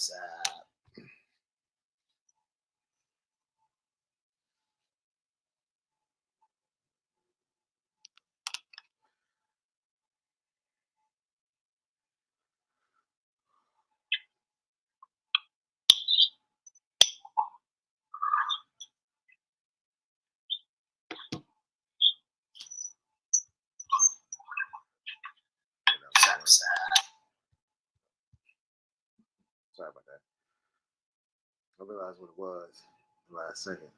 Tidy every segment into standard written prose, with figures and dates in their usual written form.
Sorry about that. I realized what it was last second.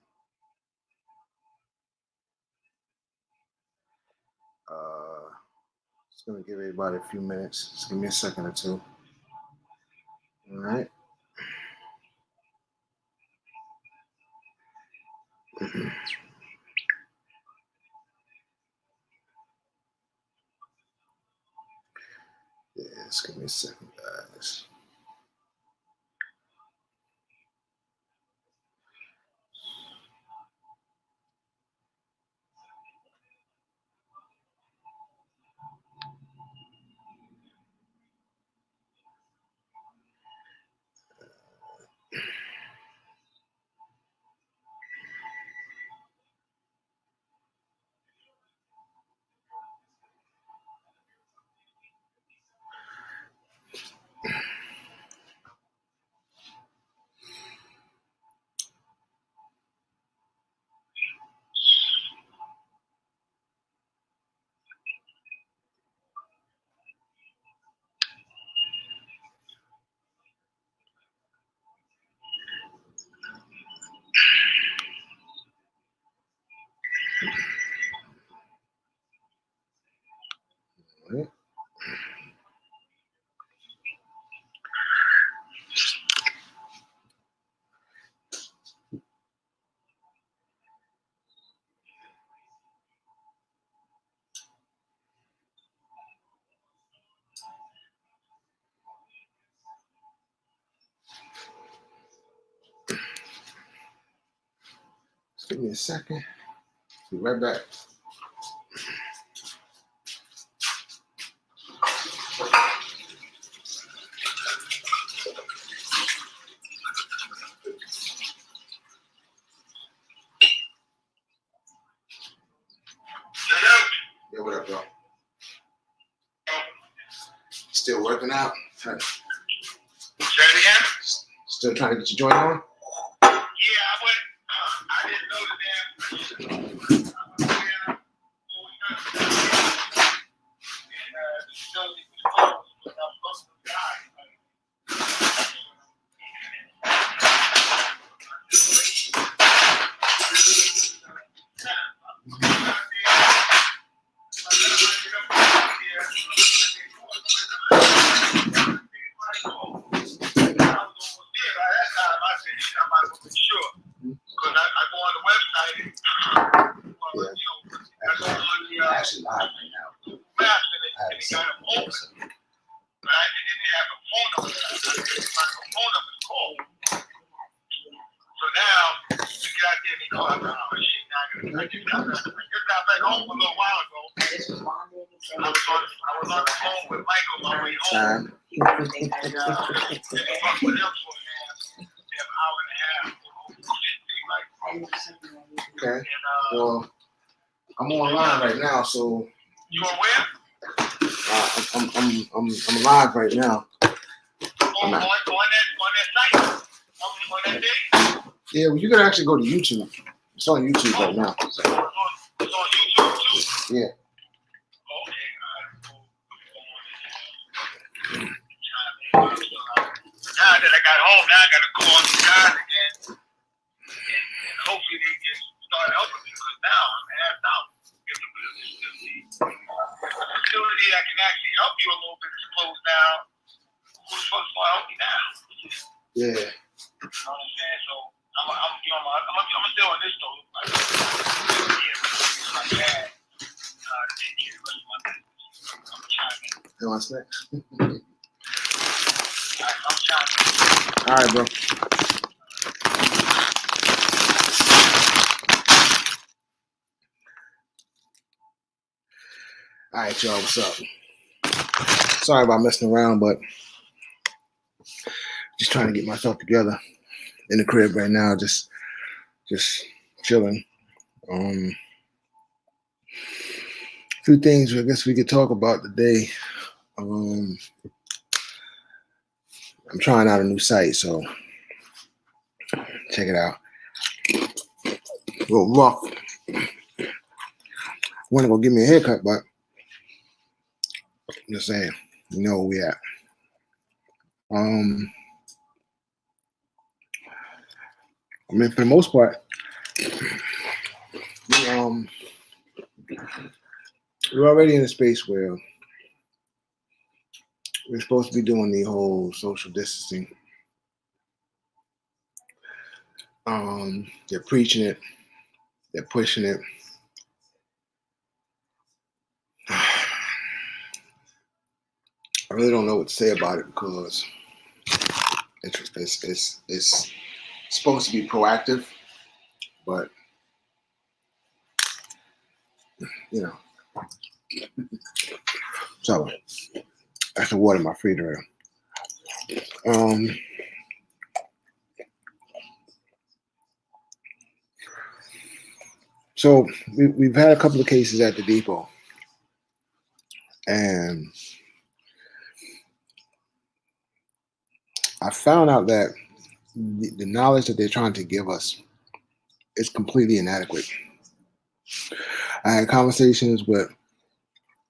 Just gonna give everybody a few minutes. Just give me a second or two. All right. Yeah, just give me a second, guys. All right. Just give me a second. Be right back. Yeah, what up, bro? Still working out? Say it again? Still trying to get your joint on? Yeah, I went. I didn't know the damn. Actually live right now. So now, you got there and he called me. Oh, shit, now I just got back home a little while ago. I was on the phone with Michael on my way home. And he fucked with him for an hour and a half. Okay. Well, I'm online right now, so. You on where? I'm live right now. On that site? On that day? Yeah, well, you can actually go to YouTube. It's on YouTube right now. It's on YouTube too? Yeah. Okay, now that I got home, now I got to call these guys again, and hopefully they can start helping me, because now I'm asked out. If the facility that can actually help you a little bit is closed down, who's supposed to help me now? Yeah. You know what I'm saying? So I'm still on this though. My dad take care of the rest of my business. I'm trying to. You want snacks? I'm trying to. All right, bro. All right, y'all. What's up? Sorry about messing around, but just trying to get myself together in the crib right now. Just chilling. A few things I guess we could talk about today. I'm trying out a new site, so check it out. A little rough. Want to go give me a haircut, but I'm just saying, you know where we at. I mean, for the most part, we're already in a space where we're supposed to be doing the whole social distancing. They're preaching it, they're pushing it. I really don't know what to say about it because it's supposed to be proactive, but you know. So that's the water in my refrigerator. So we've had a couple of cases at the depot, and I found out that the knowledge that they're trying to give us is completely inadequate. I had conversations with a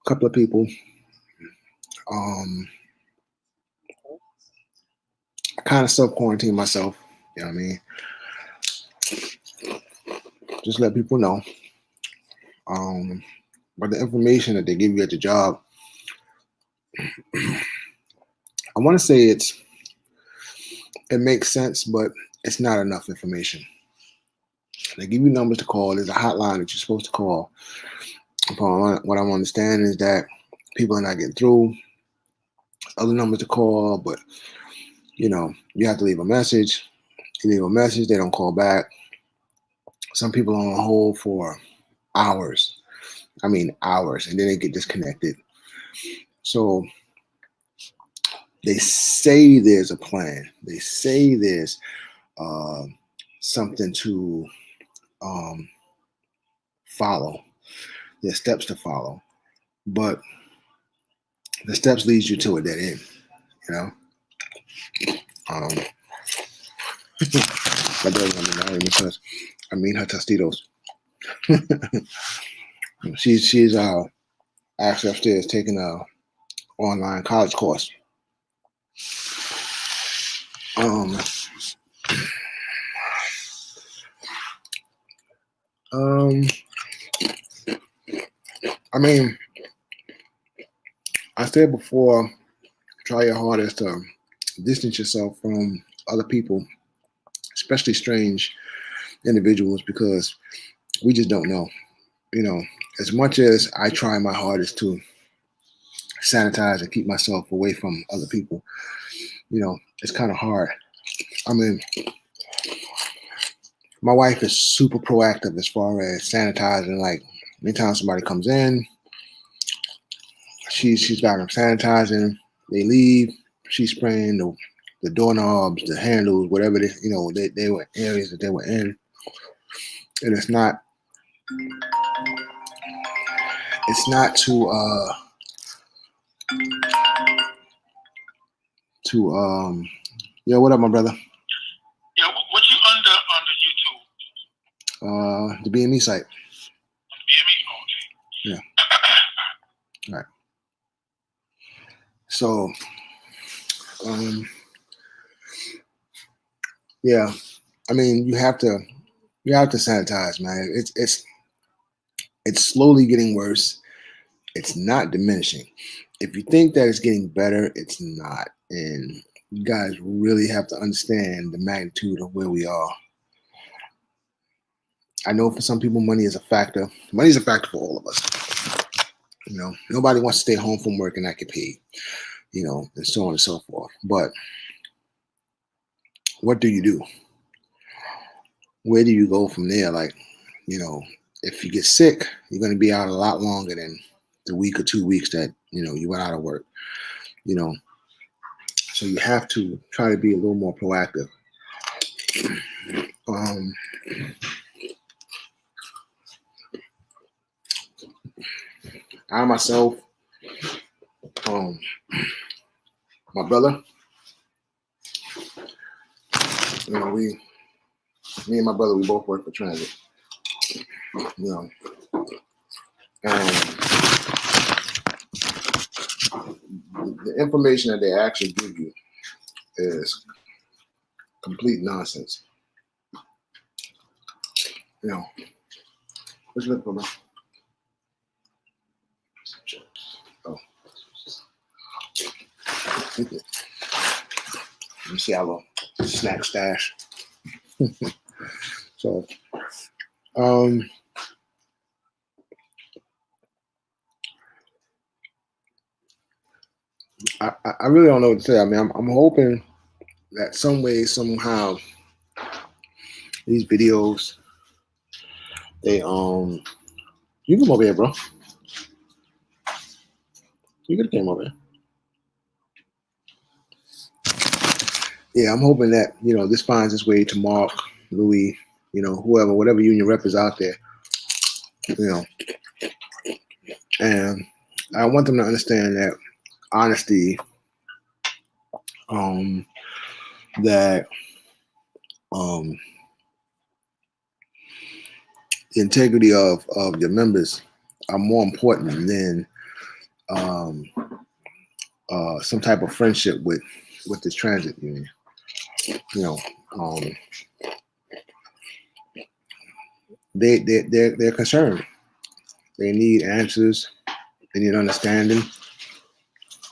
couple of people. I kind of self-quarantined myself, you know what I mean? Just let people know. But the information that they give you at the job, I want to say it makes sense, but it's not enough information. They give you numbers to call. There's a hotline that you're supposed to call. What I'm understanding is that people are not getting through. Other numbers to call, but you know, you have to leave a message. You leave a message, they don't call back. Some people are on hold for hours. I mean hours, and then they get disconnected. So they say there's a plan. They say there's something to follow. There's steps to follow, but the steps leads you to a dead end. You know. My daughter's gonna be mad because I mean her Tostitos. she's actually upstairs taking a online college course. I mean, I said before, try your hardest to distance yourself from other people, especially strange individuals, because we just don't know. You know, as much as I try my hardest to sanitize and keep myself away from other people, you know, it's kind of hard. I mean, my wife is super proactive as far as sanitizing. Like, anytime somebody comes in, she's got them sanitizing. They leave, she's spraying the doorknobs, the handles, whatever they were areas that they were in, and it's not to yeah, what up, my brother? Yeah, what you under YouTube? The BME site. BME? Okay. Yeah. All right. So, yeah, I mean, you have to sanitize, man. It's slowly getting worse. It's not diminishing. If you think that it's getting better, it's not. And you guys really have to understand the magnitude of where we are. I know for some people, money is a factor. Money is a factor for all of us. You know, nobody wants to stay home from work and not get paid, you know, and so on and so forth. But what do you do? Where do you go from there? Like, you know, if you get sick, you're going to be out a lot longer than the week or 2 weeks that, you know, you went out of work, you know. So you have to try to be a little more proactive. I myself, my brother, me and my brother, we both work for transit. And the information that they actually give you is complete nonsense. What's looking for, man? Oh. Let me see our little snack stash. So, I really don't know what to say. I mean, I'm hoping that some way, somehow, these videos, they you come over here, bro. You could have came over here. Yeah, I'm hoping that this finds its way to Mark, Louis, whoever, whatever union rep is out there, and I want them to understand that honesty, that the integrity of your members are more important than some type of friendship with this transit union. They're concerned. They need answers. They need understanding.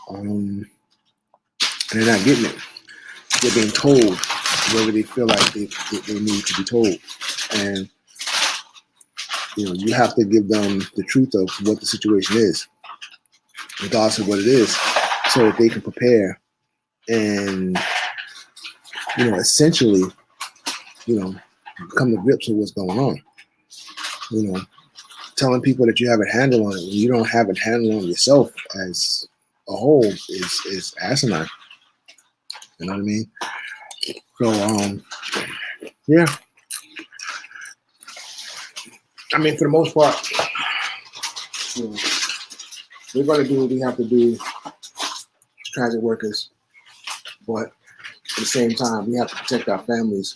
And they're not getting it. They're being told whatever they feel like they need to be told. And you have to give them the truth of what the situation is, regardless of what it is, so that they can prepare and essentially come to grips with what's going on. Telling people that you have a handle on it when you don't have a handle on yourself as a whole is asinine. You know what I mean? So yeah. I mean, for the most part, we're going to do what we have to do as transit workers, but at the same time, we have to protect our families.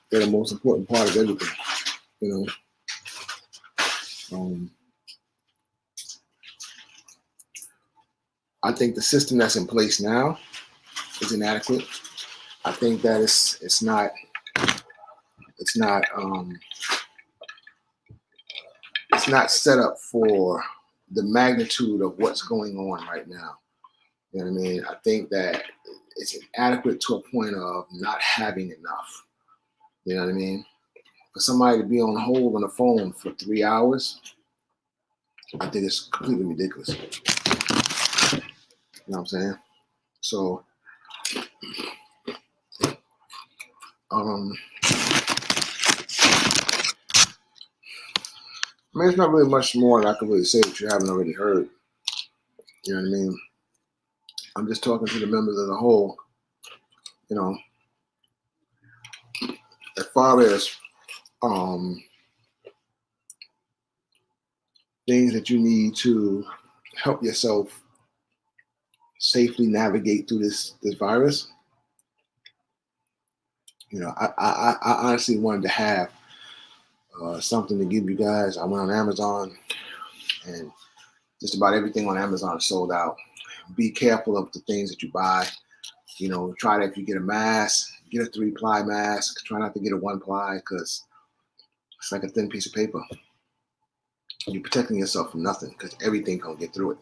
They're the most important part of everything, I think the system that's in place now is inadequate. I think that it's not set up for the magnitude of what's going on right now. You know what I mean? I think that it's inadequate to a point of not having enough. You know what I mean? For somebody to be on hold on the phone for 3 hours, I think it's completely ridiculous. You know what I'm saying? So, I mean, it's not really much more that I can really say that you haven't already heard. You know what I mean? I'm just talking to the members as a whole. As far as things that you need to help yourself safely navigate through this virus. I honestly wanted to have something to give you guys. I went on Amazon, and just about everything on Amazon is sold out. Be careful of the things that you buy. Try to, if you get a mask, get a 3-ply mask. Try not to get a 1-ply because it's like a thin piece of paper. You're protecting yourself from nothing because everything can get through it.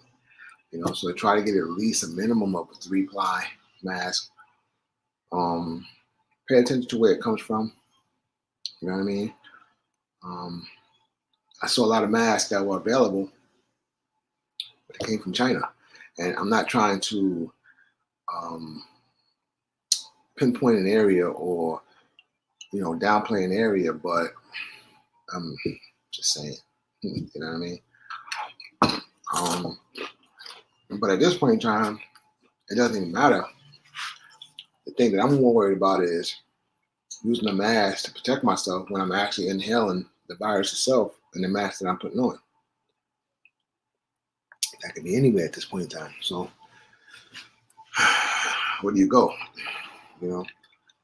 So try to get at least a minimum of a 3-ply mask. Pay attention to where it comes from. You know what I mean? I saw a lot of masks that were available, but it came from China. And I'm not trying to pinpoint an area or, downplay an area, but I'm just saying, you know what I mean? But at this point in time, it doesn't even matter The thing that I'm more worried about is using a mask to protect myself when I'm actually inhaling the virus itself and the mask that I'm putting on. That could be anywhere at this point in time. So where do you go? You know,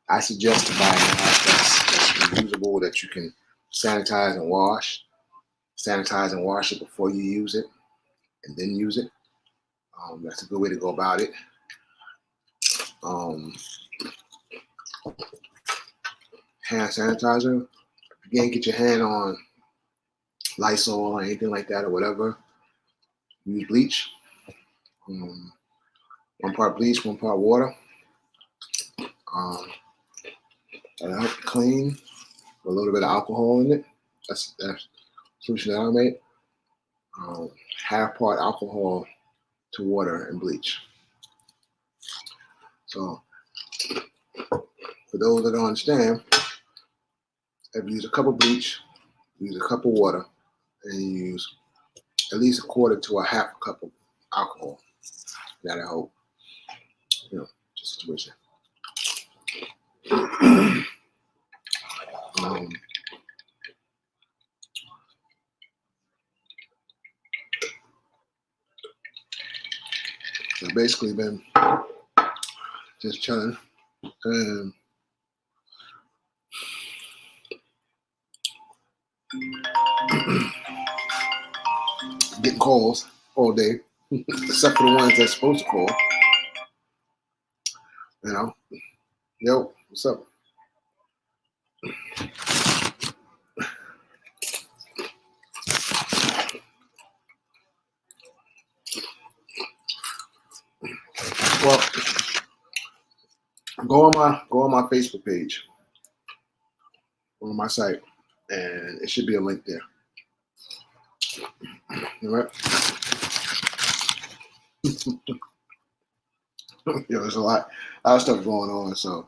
I suggest to buy a mask that's reusable, that you can sanitize and wash. Sanitize and wash it before you use it, and then use it. That's a good way to go about it. Hand sanitizer. Again, get your hand on Lysol or anything like that or whatever. Use bleach. 1 part bleach, 1 part water. That'll help clean with a little bit of alcohol in it. That's the solution that I made. 1/2 part alcohol to water and bleach. So for those that don't understand, if you use a cup of bleach, use a cup of water, and you use at least 1/4 to 1/2 cup of alcohol, that'll help, the situation. So basically been just chilling and getting calls all day, except for the ones that's supposed to call. Yo, what's up? Well, go on my Facebook page, on my site, and it should be a link there. All right. There's a lot of stuff going on, so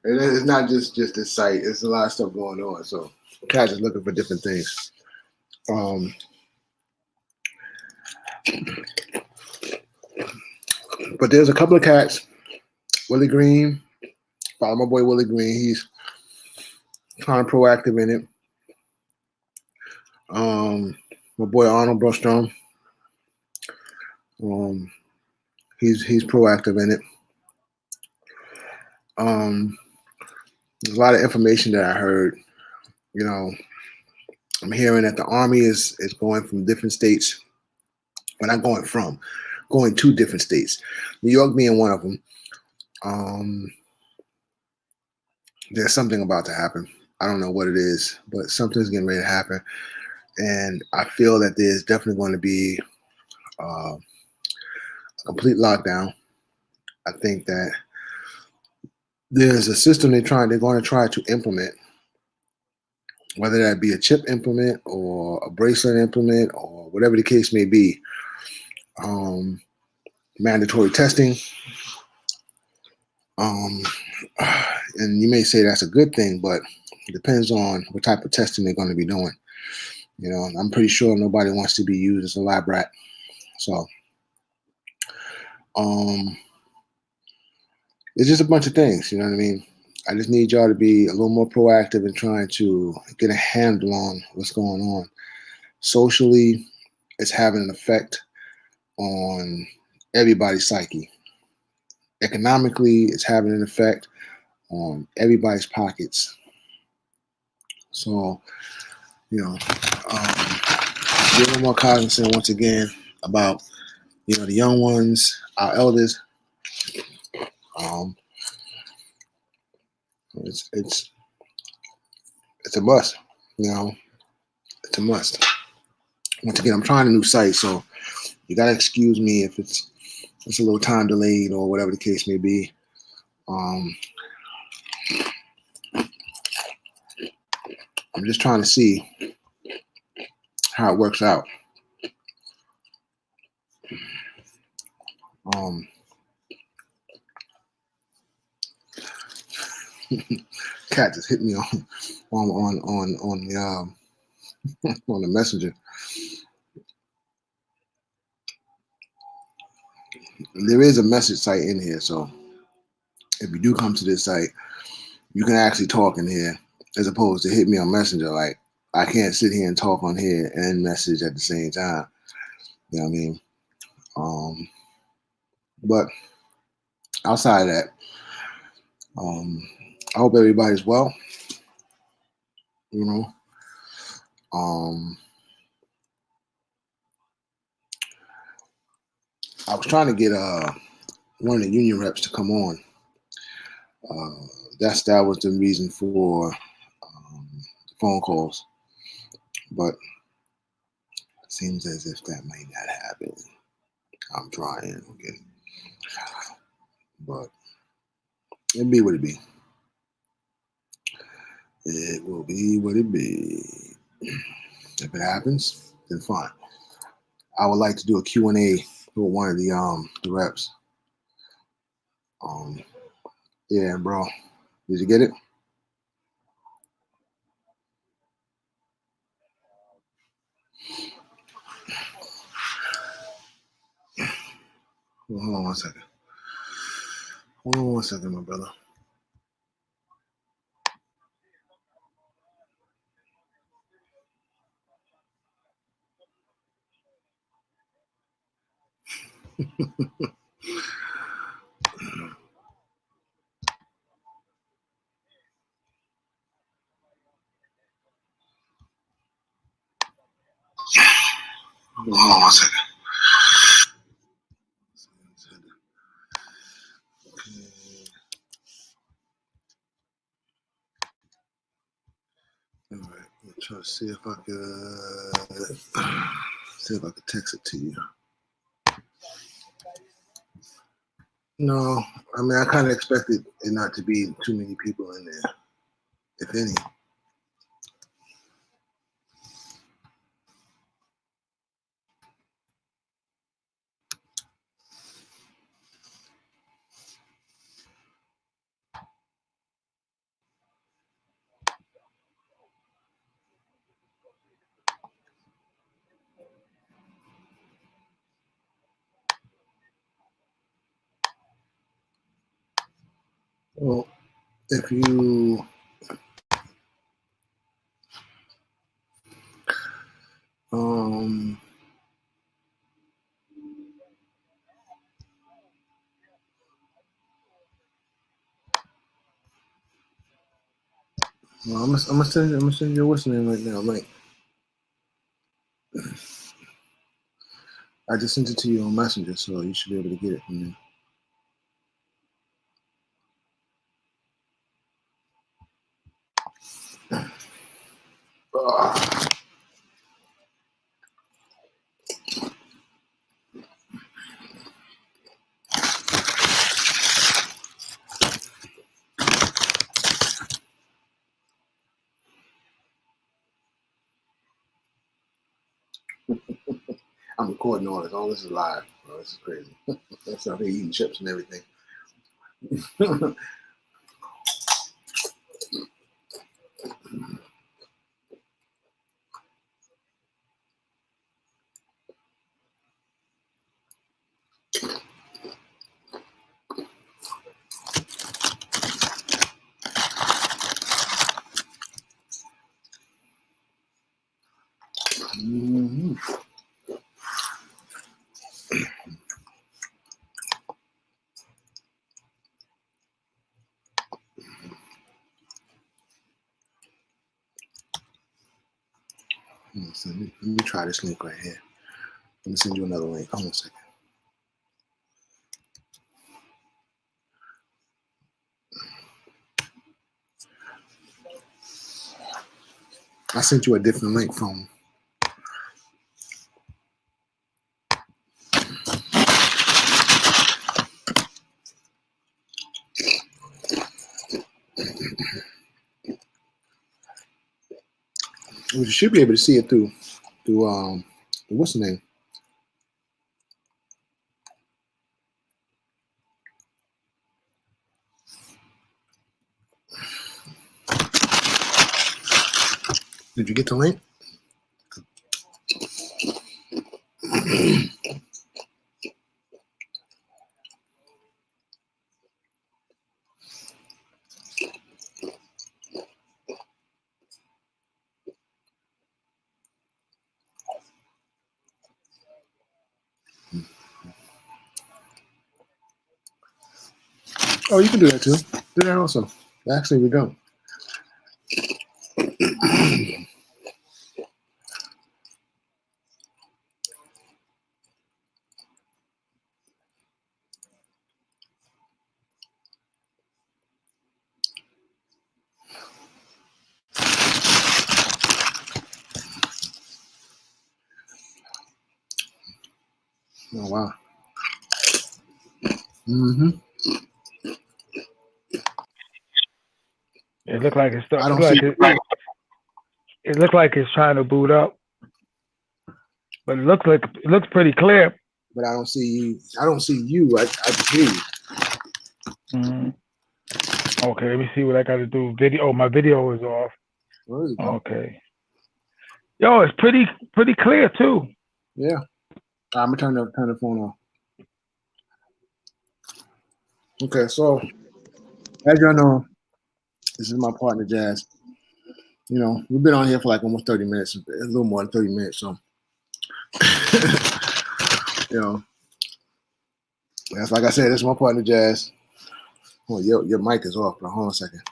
it's not just this site. It's a lot of stuff going on, so cats is looking for different things. But there's a couple of cats. Willie Green, follow my boy Willie Green. He's kind of proactive in it. My boy Arnold Brostrom. He's proactive in it. There's a lot of information that I heard. I'm hearing that the Army is going from different states. But not going to different states. New York being one of them. There's something about to happen. I don't know what it is, but something's getting ready to happen. And I feel that there's definitely going to be a complete lockdown. I think that there's a system they're going to try to implement, whether that be a chip implement or a bracelet implement or whatever the case may be. Mandatory testing. And you may say that's a good thing, but it depends on what type of testing they're going to be doing. I'm pretty sure nobody wants to be used as a lab rat. So, it's just a bunch of things, you know what I mean? I just need y'all to be a little more proactive in trying to get a handle on what's going on. Socially, it's having an effect on everybody's psyche. Economically, it's having an effect on everybody's pockets. So, be a little more cognizant once again about, the young ones, our elders. It's a must, it's a must. Once again, I'm trying a new site, so you gotta excuse me if it's a little time delayed or whatever the case may be. I'm just trying to see how it works out. Cat just hit me on the on the messenger. There is a message site in here, so if you do come to this site, you can actually talk in here as opposed to hit me on Messenger. Like, I can't sit here and talk on here and message at the same time. You know what I mean? But outside of that, I hope everybody's well. You know, I was trying to get one of the union reps to come on. That was the reason for the phone calls, but it seems as if that may not happen. I'm trying, okay, but it be what it be. It will be what it be. If it happens, then fine. I would like to do a Q&A with one of the reps. Yeah, bro. Did you get it? Well, hold on one second. Hold on one second, my brother. Hold on one second. All right, I'm trying to see if I could text it to you. No, I mean, I kind of expected it not to be too many people in there, if any. Well, if you well, I'm gonna send you what's name right now, Mike. I just sent it to you on Messenger, so you should be able to get it from there. I'm recording all this. All this is live. Oh, this is crazy. That's out here eating chips and everything. Mm-hmm. Let me try this link right here. Let me send you another link. Hold on a second. I sent you a different link from. You should be able to see it through what's the name? Did you get the link? Oh, you can do that too. Do that also. Actually, we don't. Oh wow. Mm-hmm. It looked like it's I stuck. don't see. It looked like it's trying to boot up, but it looks pretty clear. But I don't see you. I don't see you. I just hear you. Okay, let me see what I got to do. Video. Oh, my video is off. Where is it? Okay. Yo, it's pretty clear too. Yeah. I'm gonna turn the phone off. Okay, so as y'all know, this is my partner Jazz. You know, we've been on here for like almost 30 minutes, a little more than 30 minutes. So, you know, that's like I said, this is my partner Jazz. Oh, your mic is off, bro. Hold on a second.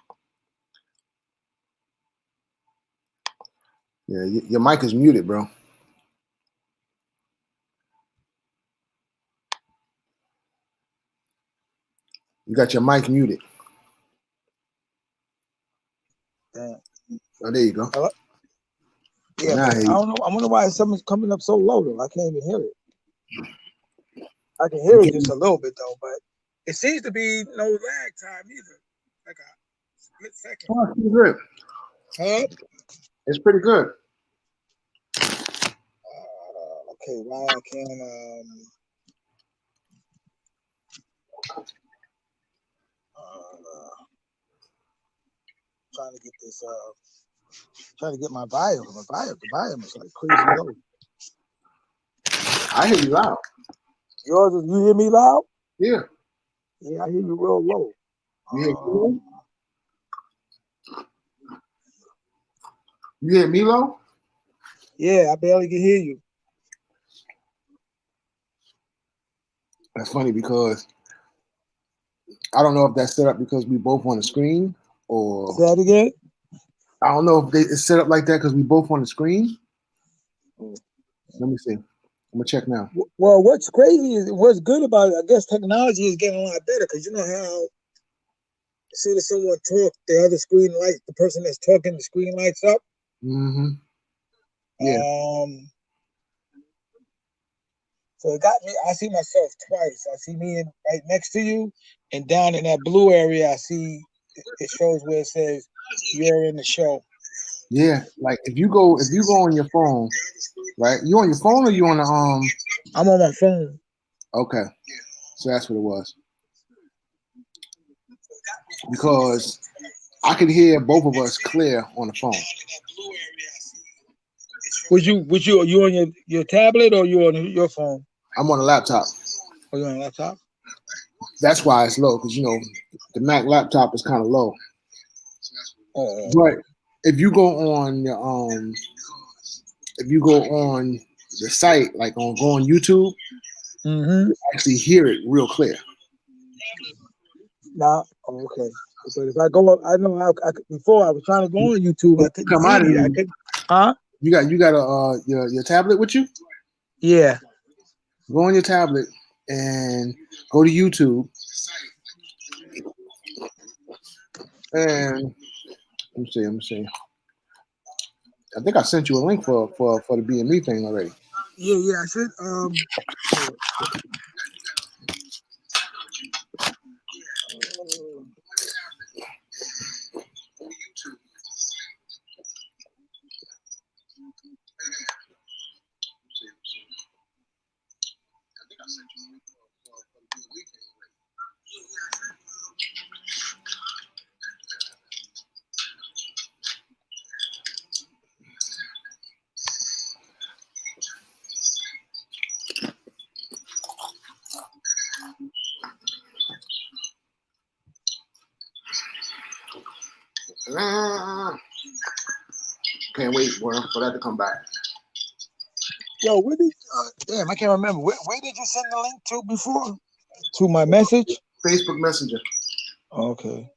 Yeah, your mic is muted, bro. You got your mic muted. Damn. Oh, there you go. Hello? Yeah, Now I but hear I you. don't know. I wonder why something's coming up so low though. I can't even hear it. I can hear it just a little bit though, but it seems to be no lag time either. Like a split second. Oh, it's pretty good. Huh? It's pretty good. Okay, why I can't trying to get this trying to get my volume. The volume is like crazy low. I hear you loud. Yours is, you hear me loud? Yeah. Yeah, I hear you real low. You hear me? You hear me low? Yeah, I barely can hear you. That's funny because I don't know if that's set up because we both on the screen or Say that again? I don't know if it's set up like that because we both on the screen. Let me see. I'm gonna check now. Well, what's crazy is what's good about it. I guess technology is getting a lot better because you know how as soon as someone talks, the other screen lights, the person that's talking, the screen lights up. Mm-hmm. Yeah. So it got me. I see myself twice. I see me right next to you, and down in that blue area, I see it shows where it says you're in the show. Yeah. Like if you go on your phone, right? You on your phone or you on the I'm on my phone. Okay. So that's what it was. Because I could hear both of us clear on the phone. Are you on your tablet or you on your phone? I'm on a laptop. Oh, you on a laptop? That's why it's low, because you know the Mac laptop is kind of low. Oh. But if you go on your the site, like go on YouTube, you actually hear it real clear. Now, okay. But if I go up, I know before I was trying to go on YouTube, I couldn't come out of see it. Huh? You got your tablet with you? Yeah. Go on your tablet and go to YouTube. And let me see. I think I sent you a link for the BME thing already. Yeah, I said Can't wait for that to come back. Yo, where did damn, I can't remember. Where did you send the link to before? To my message? Facebook Messenger. Okay.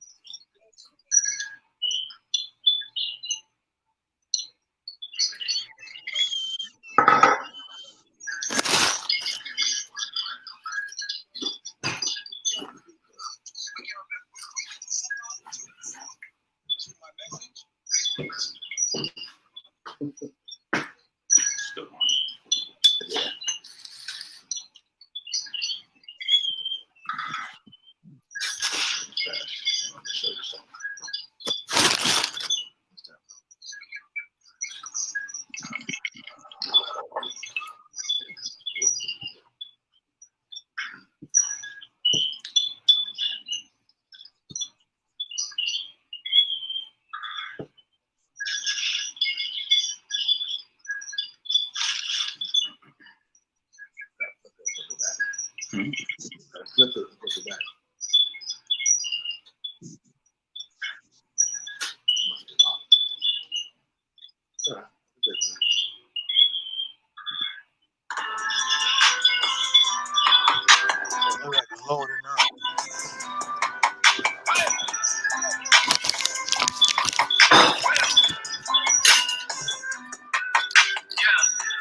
All right, it's loading now.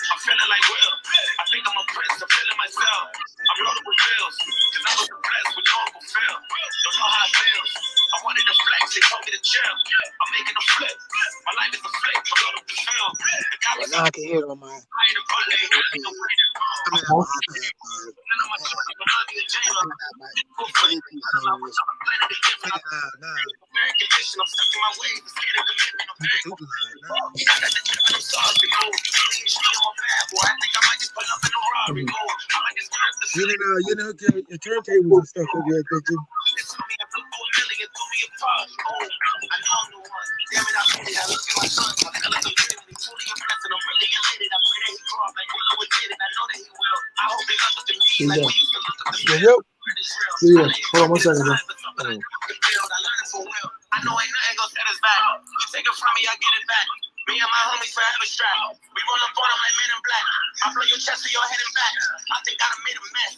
I'm feeling like Will. I think I'm a prince. I'm feeling myself. I'm loaded with bills. Cause I was blessed with no Uncle Phil. Don't know how it feels. I wanted to flex. They told me to chill. I'm making a flip. My life is a flip. I'm loaded with film. The cops Now I can hear it on my. hiding the button. Ain't nothing to win. I mean, on my iPad. None of my children remind me of J-Lo. I'm playing it loud now. Very condition. I'm stuck in my ways. I'm scared of commitment. I'm very Super loud now. I got the chip and I'm saucy. Oh, I'm bad boy. I think I might just pull up in a Rari. Oh, I might just turn the You know, your turntables and stuff will get attention. It's on me, I took for a million, threw me apart. Oh, I know I'm the one. Damn it, I made it. I look at my son. I feel like I'm getting me truly a blessing. I'm really elated. I pray that he grow up like Willow did it. I know that he will. I hope he look up to me like we used to look up to him. Yep. Yeah, hold on 1 second. Bro. I learned it for real. I know ain't nothing gonna set us back. You take it from me, I get it back. Me and my homies forever strapped. We roll up on them like Men in Black. I blow your chest to your head and back. I think I done made a mess.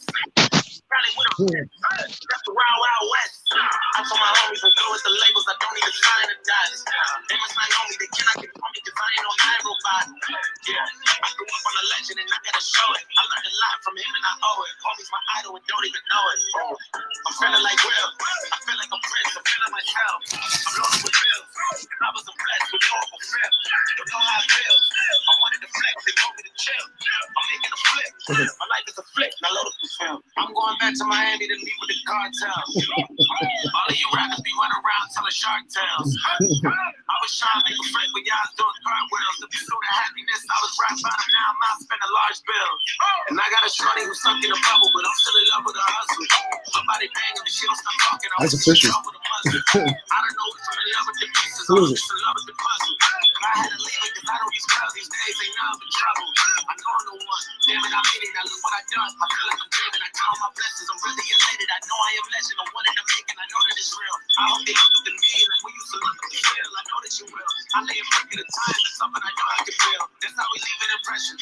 Probably with a that's the Wild Wild West. I told my homies and go with the labels. I don't even sign the dots. They must not know me. They cannot get on me because I ain't no iRobot. Yeah, I grew up on a legend and I gotta show it. I learned a lot from him and I owe it. Homie's my idol and don't even know it. I'm feeling like Will. I feel like a prince. I'm feeling myself. I'm loaded with bills. Cause I was a blessed with normal flip. Don't know how it feels. I wanted to flex. They told me to chill. I'm making a flip. My life is a flip. Now loaded with film. I'm going back to Miami to meet with the cartel. All of you rappers be running around telling shark tales. I was trying to make a flip, but y'all doing cartwheels. The pursuit of happiness, I was rap bottom. Now I'm out spending large bills. And I got a shorty who's stuck in a bubble, but I'm still in love with her hustle. Somebody banging and she don't stop talking. That's official. I don't know who's in love with the pieces. I'm just in love with the puzzle. And I had to leave it because I know these girls these days ain't none but trouble. I know I'm the one. Damn it, I made it. Now look what I done. I feel like I'm dreaming. I count my blessings. I'm really elated. I know I am legend. I'm one in the making. I know that it's real. I hope they look up to me like we used to look up to Phil. I know that you will. I lay a brick at a time. That's something I know I can feel. That's how we leave an impression.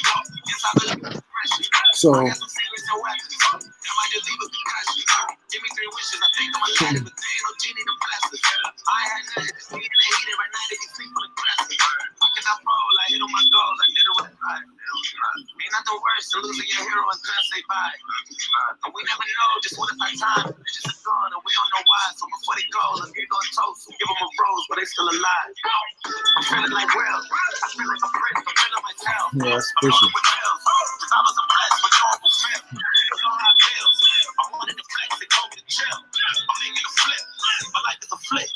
Yes, I believe in impression. So I got some secrets and weapons. That might just leave a concussion. Give me 3 wishes. I think I'm a lady, but they ain't no genie to bless us. I had nothing to see and they hate it right now. They can sleep on the dresser. How can I fall? I hit on my goals. I did it with pride. Ain't nothing worse than losing your hero and guns they buy. And we never know just what if our time is just a gun and we don't know why. So before they go, let's get on toast and give them a rose, but they still alive. I'm feeling like Will. I feel like a prince. I'm feeling myself. yeah, that's I'm official. loaded with bills. Cause I was a blessed with no Uncle Phil. You know how it feels. I wanted to flex. They told me to chill. I'm making a flip. My life is a flip.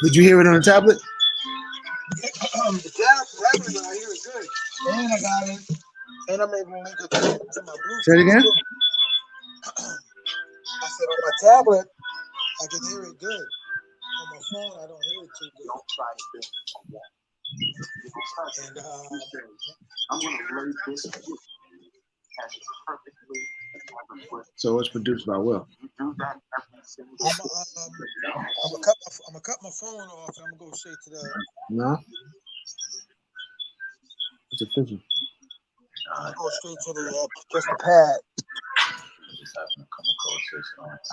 Did you hear it on the tablet? The tablet I hear is good. And I got it. And I'm able to link it to my Bluetooth. Say it again. I said on my tablet, I can hear it good. On my phone, I don't hear it too good. And I'm gonna lay this perfectly. So it's produced by Will. I'm gonna cut my phone off and I'm gonna go straight to the. No, it's official. I'm gonna go straight to the just the pad.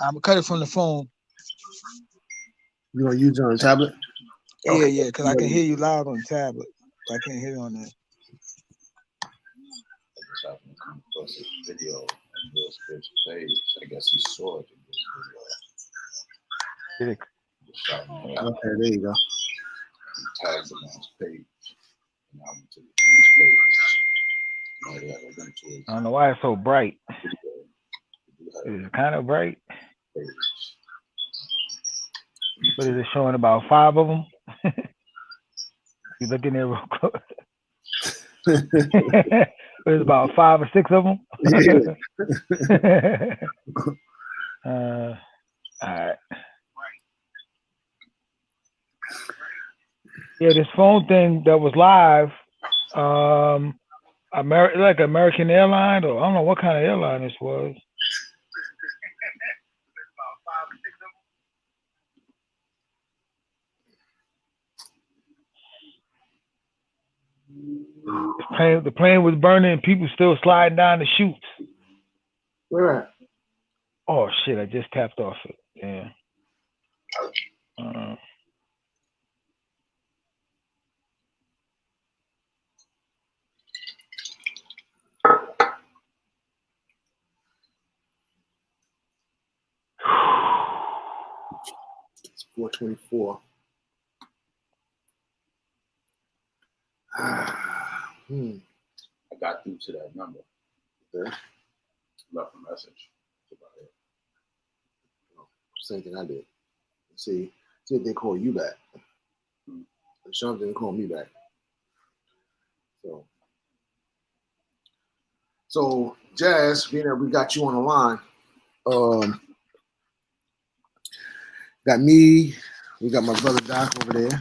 I'm gonna cut it from the phone. You gonna use it on the tablet? Yeah, Okay. yeah, because I can hear you loud on the tablet. I can't hear you on that. I just happened to come across this video on Will Smith's page. I guess he saw it in this video. Just shot me out. Okay, there you go. He tags him on his page. And I went to the news page. You know, they had a link to his I don't know why it's so bright. video. It's kind of bright, Page. but is it showing about 5 of them? You look in there real close. There's about 5 or 6 of them. All right. Yeah, this phone thing that was live, like American Airlines, or I don't know what kind of airline this was. The plane was burning and people still sliding down the chutes. Where at? Oh shit, I just tapped off it. Yeah. It's 4:24. I got through to that number. Okay. Left a message. That's about it. Same thing I did. See if they call you back. Sean didn't call me back. So Jazz, being that we got you on the line, got me, we got my brother Doc over there.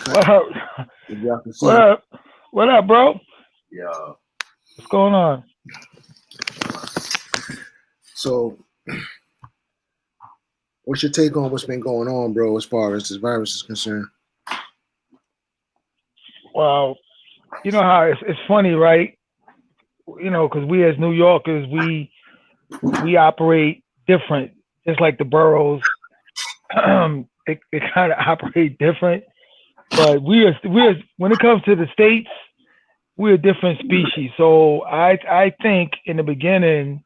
What up? What up? What up, bro? Yeah. What's going on? So, what's your take on what's been going on, bro, as far as this virus is concerned? Well, you know how it's funny, right? You know, because we as New Yorkers, we operate different, just like the boroughs. They kind of operate different, but we are when it comes to the states, we're a different species. So I think in the beginning,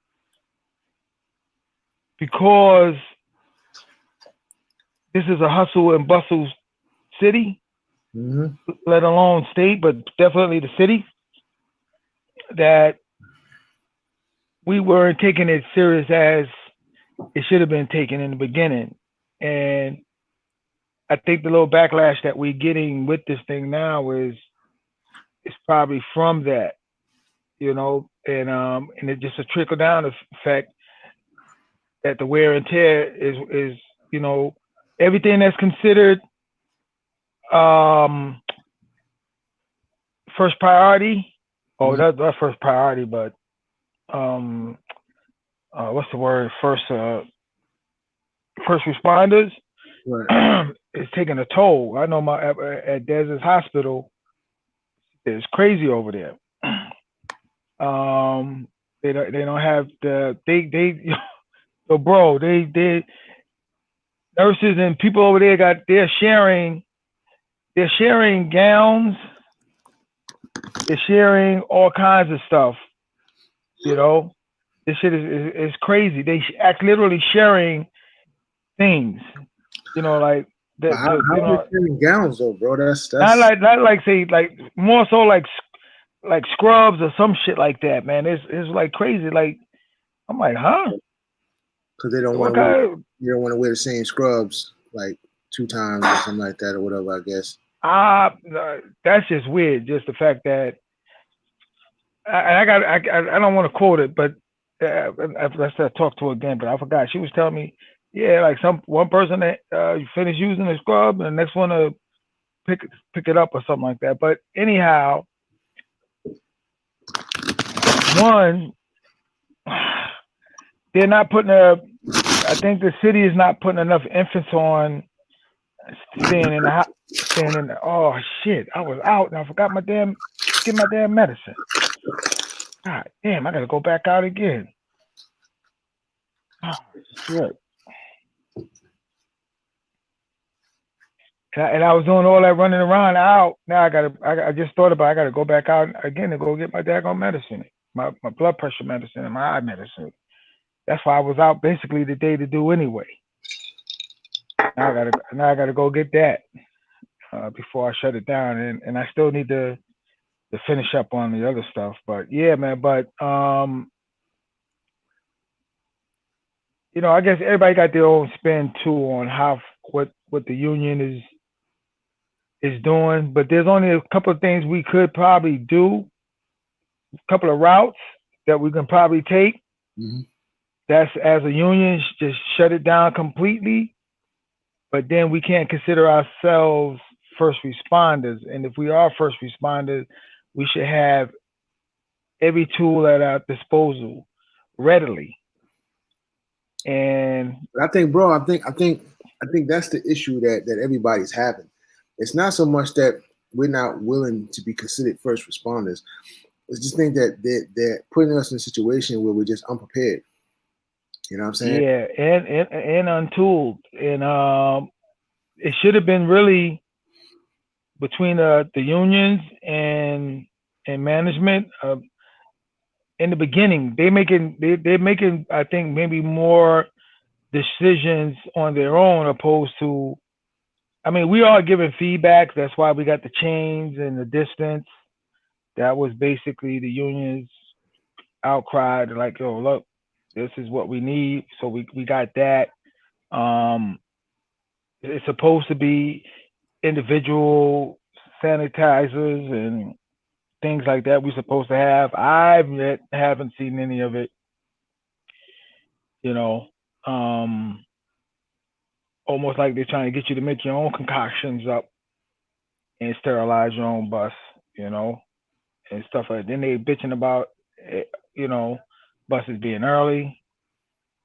because this is a hustle and bustle city, let alone state, but definitely the city, that we weren't taking it serious as it should have been taken in the beginning. And I think the little backlash that we're getting with this thing now is probably from that, you know, and it's just a trickle down effect that the wear and tear is you know, everything that's considered first priority. Oh, that's first priority, but what's the word? First responders. Right. It's taking a toll. I know at Des's hospital, it's crazy over there. They don't have so bro, they nurses and people over there they're sharing gowns, they're sharing all kinds of stuff. You know, this shit is crazy. They literally sharing things. You know, like that. How are they sharing gowns though, bro? That's not like say like more so like scrubs or some shit like that, man. It's like crazy. Like I'm like, huh? Because they don't want to wear the same scrubs like 2 times or something like that or whatever, I guess. That's just weird. Just the fact that I don't want to quote it, but let's talk to her again. But I forgot. She was telling me, yeah, like one person that you finish using the scrub and the next one to pick it up or something like that. But anyhow, one, they're not putting I think the city is not putting enough emphasis on staying in the house. Oh shit! I was out and I forgot get my damn medicine. God damn, I gotta go back out again. Oh, shit. And I was doing all that running around out. Now I just thought about I gotta go back out again to go get my daggone medicine, my blood pressure medicine and my eye medicine. That's why I was out basically the day to do anyway. Now I gotta go get that before I shut it down, and I still need to finish up on the other stuff. But yeah, man. But I guess everybody got their own spin too on how what the union is doing. But there's only a couple of things we could probably do, a couple of routes that we can probably take. Mhm. That's as a union, just shut it down completely. But then we can't consider ourselves first responders. And if we are first responders, we should have every tool at our disposal readily. And I think, bro, I think that's the issue that everybody's having. It's not so much that we're not willing to be considered first responders. It's just think that they're putting us in a situation where we're just unprepared. You know what I'm saying? yeah, and untooled. And it should have been really between the unions and management. In the beginning, they're making I think maybe more decisions on their own opposed to. I mean, we are giving feedback. That's why we got the chains and the distance. That was basically the unions outcry. They're like, "Oh, look, this is what we need." So we got that. It's supposed to be individual sanitizers and things like that we're supposed to have. Haven't seen any of it. Almost like they're trying to get you to make your own concoctions up and sterilize your own bus, and stuff like that. Then they bitching about, buses being early,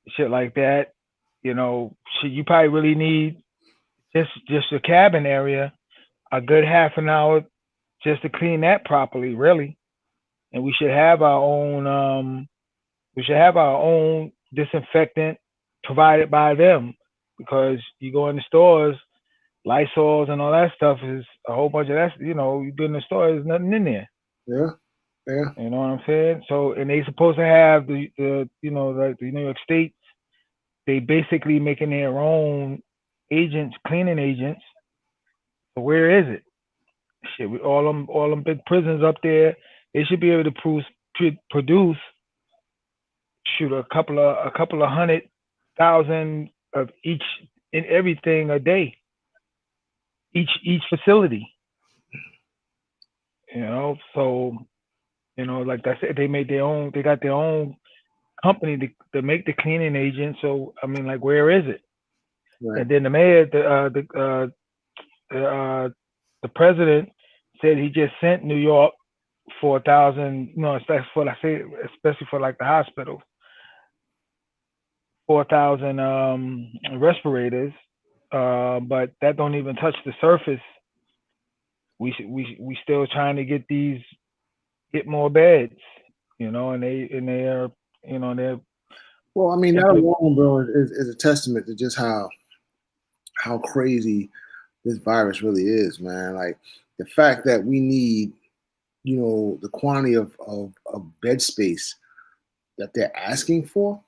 shit like that. Shit, you probably really need just a cabin area, a good half an hour just to clean that properly, really. And we should have our own disinfectant provided by them, because you go in the stores, Lysols and all that stuff is a whole bunch of that. You go in the store, there's nothing in there. Yeah. You know what I'm saying? So, and they supposed to have the like the New York State, they basically making their own agents, cleaning agents. So where is it? Shit, with all them big prisons up there, they should be able to produce a couple of 100,000 of each in everything a day. Each facility. So like I said, they got their own company to make the cleaning agent. So I mean, like, where is it? Right. And then the mayor, the president said he just sent New York 4,000. That's what I say, especially for like the hospital, 4,000 respirators. But that don't even touch the surface. We still trying to get more beds, and they are, they're. Well, I mean, that alone, bro, is a testament to just how crazy this virus really is, man. Like the fact that we need, the quantity of bed space that they're asking for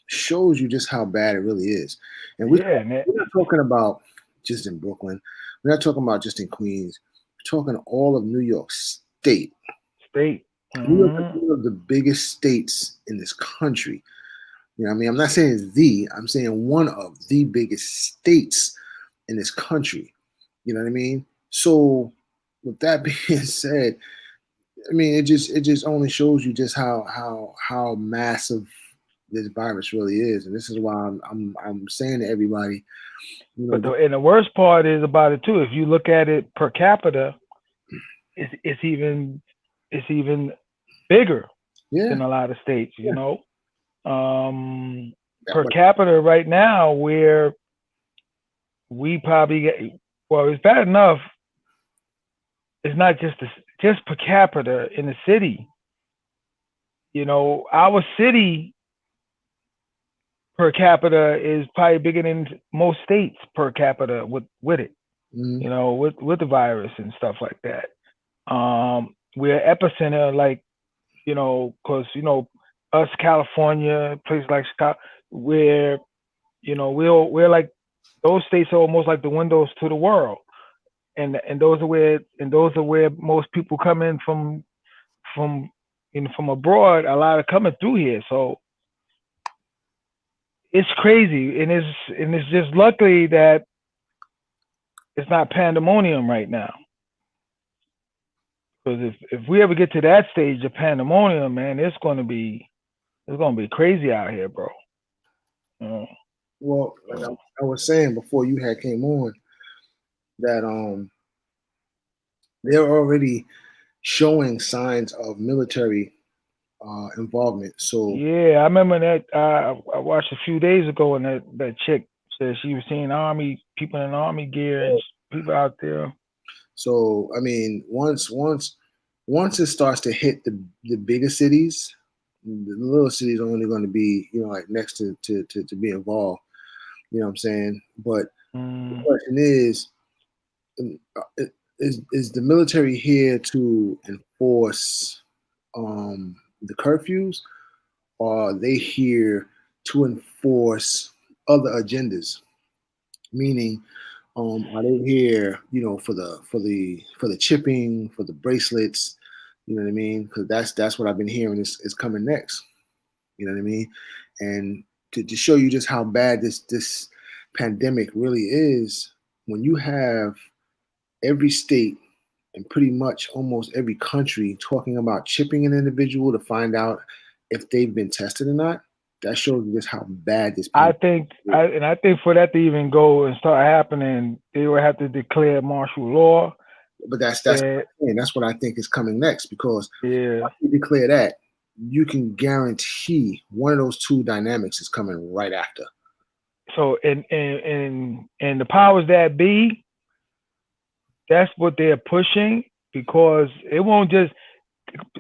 shows you just how bad it really is. And we're not talking about just in Brooklyn. We're not talking about just in Queens. We're talking all of New York State. Mm-hmm. New York is one of the biggest states in this country. You know what I mean? I'm not saying I'm saying one of the biggest states in this country. You know what I mean? So with that being said, I mean, it just only shows you just how massive this virus really is. And this is why I'm saying to everybody, But the worst part is about it too, if you look at it per capita, it's even bigger than a lot of states, per capita right now, where we probably get, it's bad enough. It's not just per capita in the city. our city per capita is probably bigger than most states per capita with it. With the virus and stuff like that. We're epicenter, like, because us, California, places like Chicago, where we're like, those states are almost like the windows to the world, and those are where most people come in from abroad. A lot of coming through here, so it's crazy, and it's just luckily that it's not pandemonium right now. Because if we ever get to that stage of pandemonium, man, it's gonna be crazy out here, bro. Well, like I was saying before you had came on, that they're already showing signs of military involvement. So yeah, I remember that I watched a few days ago, and that chick said she was seeing people in army gear and people out there. So I mean, once it starts to hit the bigger cities, the little cities are only going to be like next to be involved. You know what I'm saying? But the question is the military here to enforce the curfews, or are they here to enforce other agendas? Meaning, are they here, for the chipping, for the bracelets? You know what I mean? Because that's what I've been hearing is coming next. You know what I mean? And to show you just how bad this pandemic really is, when you have every state and pretty much almost every country talking about chipping an individual to find out if they've been tested or not, that shows you just how bad this I pandemic think I think for that to even go and start happening, they would have to declare martial law. But that's what I think is coming next, because once you declare that, you can guarantee one of those two dynamics is coming right after. So and the powers that be, that's what they're pushing, because it won't just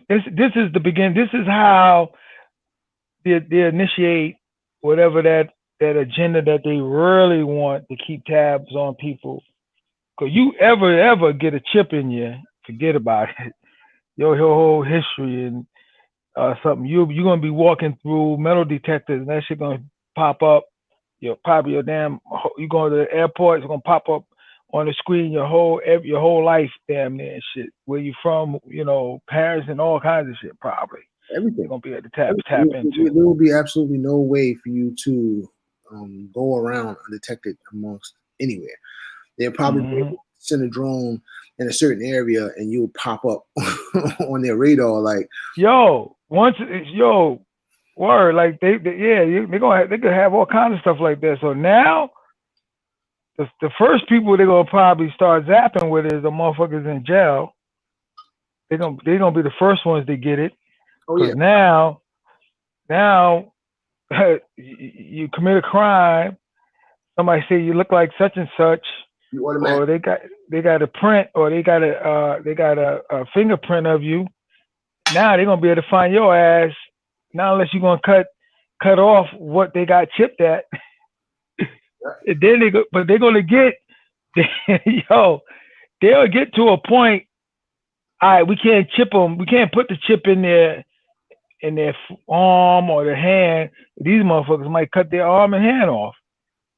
this is the beginning. This is how they initiate whatever that agenda that they really want to keep tabs on people. Because you ever get a chip in you, forget about it. Your whole history and something. You're gonna be walking through metal detectors, and that shit gonna pop up. You going to the airport, it's gonna pop up on the screen your whole life, damn near, shit. Where you from, parents and all kinds of shit, probably. Everything. You're gonna be able to tap into. There will be absolutely no way for you to go around undetected amongst anywhere. They'll probably send a drone in a certain area, and you'll pop up on their radar. Like, word, like they could have all kinds of stuff like that. So now, the first people they're gonna probably start zapping with is the motherfuckers in jail. They're gonna be the first ones to get it. Oh yeah. Now, you commit a crime. Somebody say you look like such and such, or they got a print, or they got a fingerprint of you. Now they're gonna be able to find your ass. Not unless you're gonna cut off what they got chipped at. And then they're gonna get, they'll get to a point. All right, we can't chip them. We can't put the chip in their arm or their hand. These motherfuckers might cut their arm and hand off.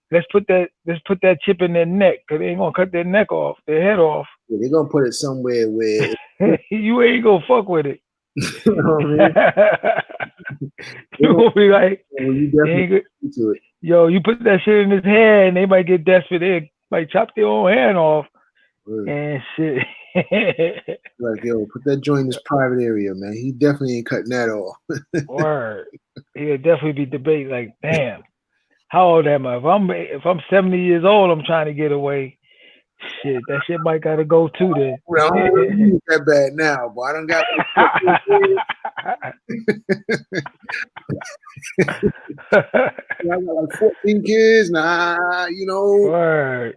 Let's put that chip in their neck, because they ain't gonna cut their neck off, their head off. Yeah, they're gonna put it somewhere where you ain't gonna fuck with it. You know what I mean? You gonna be like, you definitely to it. You put that shit in his hand, they might get desperate. They might chop their own hand off. Word. And shit. Like, put that joint in his private area, man. He definitely ain't cutting that off. Word. He'll definitely be debating, like, damn, how old am I? If I'm 70 years old, I'm trying to get away. Shit, that shit might gotta go too then. Well, I don't really that bad now, but I don't got I got like 14 kids. Nah, Word.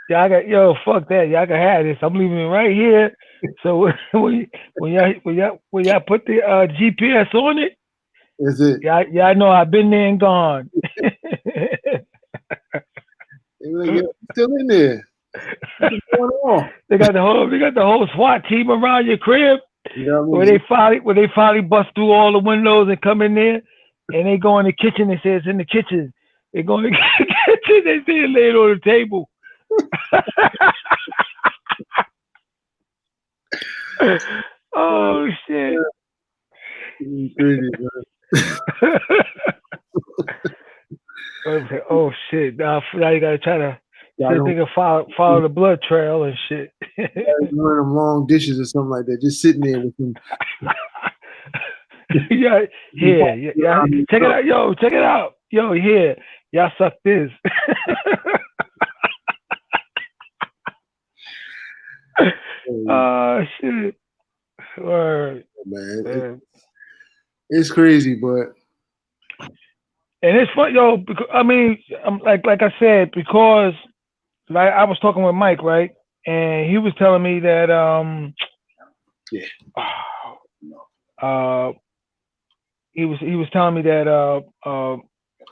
Yeah, fuck that. Y'all can have this. I'm leaving it right here. So when y'all put the GPS on it, Is it? Yeah, I know. I've been there and gone. They were like, "Yeah, still in there. What's going on?" They got the whole SWAT team around your crib. You know what I Where mean? they finally bust through all the windows and come in there, and they go in the kitchen. They say it's in the kitchen. They go in the kitchen. They see it laid on the table. Oh shit! It's crazy, man. Oh shit! Now you gotta try to Yeah, see if they can follow the blood trail and shit. one of them long dishes or something like that, just sitting there with them. yeah, here, yeah. Check it out, yo. Check it out, yo. Here, y'all suck this. Shit. Word. Man, it's crazy, but And it's fun, yo. Because, I mean, like I said, because like I was talking with Mike, right, and he was telling me that he was telling me that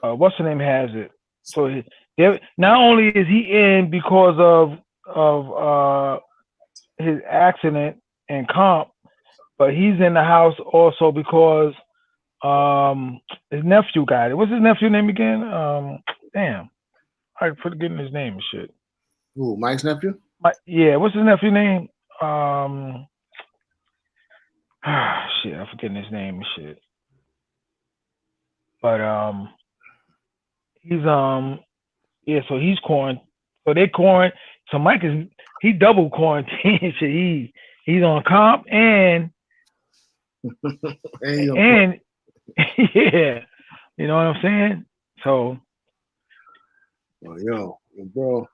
what's the name has it. So not only is he in because of his accident and comp, but he's in the house also because his nephew got it. What's his nephew name again? Damn, I forgetting his name and shit. who? Mike's nephew? Yeah, what's his nephew name? Shit, I'm forgetting his name and shit. But he's yeah, so he's quarantined. So they quarantined. So Mike he double quarantined. Shit, he's on comp and yeah, you know what I'm saying? So yo, bro,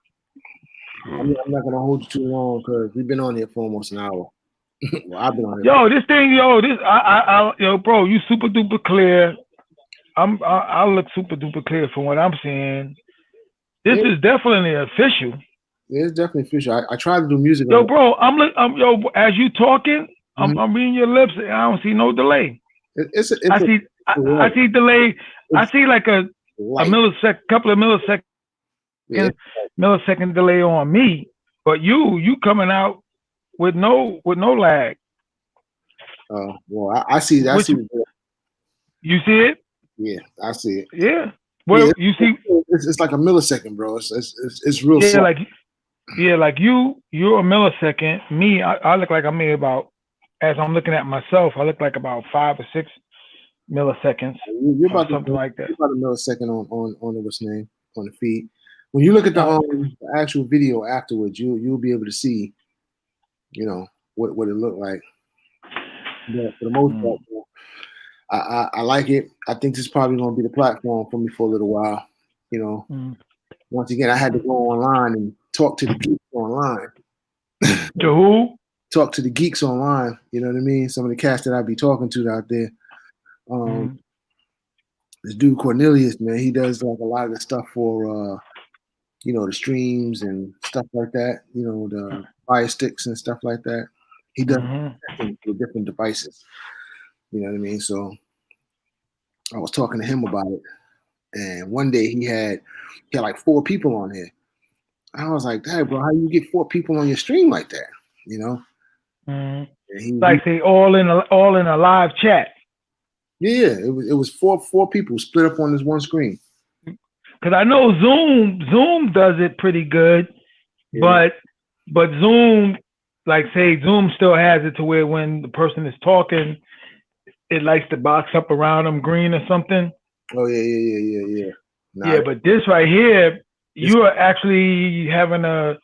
I'm not gonna hold you too long because we've been on here for almost an hour. Well, I've been on here. yo, this thing, yo, bro, you super duper clear. I look super duper clear from what I'm seeing. This is definitely official. Yeah, it's definitely official. I tried to do music. Yo, bro, yo, as you talking, I'm reading your lips. And I don't see no delay. I see delay. I see like a millisecond, couple of milliseconds, millisecond delay on me. But you coming out with no lag. Well, I see that. You see it? Yeah, I see it. Yeah. Well, yeah, you see, it's like a millisecond, bro. It's real. Yeah, slow. like you're a millisecond. Me, I look like I'm maybe about, as I'm looking at myself, I look like about 5 or 6 milliseconds. You're about something like that. You're about a millisecond on what's name on the feed. When you look at the actual video afterwards, you'll be able to see, you know, what it looked like. Yeah, for the most part, I like it. I think this is probably going to be the platform for me for a little while. You know, once again, I had to go online and talk to the geeks online. To who? Talk to the geeks online. You know what I mean? Some of the cats that I'd be talking to out there. This dude Cornelius, man, he does like a lot of the stuff for you know, the streams and stuff like that. You know, the Fire Sticks and stuff like that. He does with different devices. You know what I mean? So I was talking to him about it, and one day he had like 4 people on here. I was like, "Dad, bro, how you get 4 people on your stream like that?" You know? Like they all in a live chat. Yeah, it was four people split up on this one screen. Because I know Zoom does it pretty good, but Zoom, like say Zoom still has it to where when the person is talking, it likes to box up around them green or something. Oh yeah. Yeah, but this right here, you are actually having a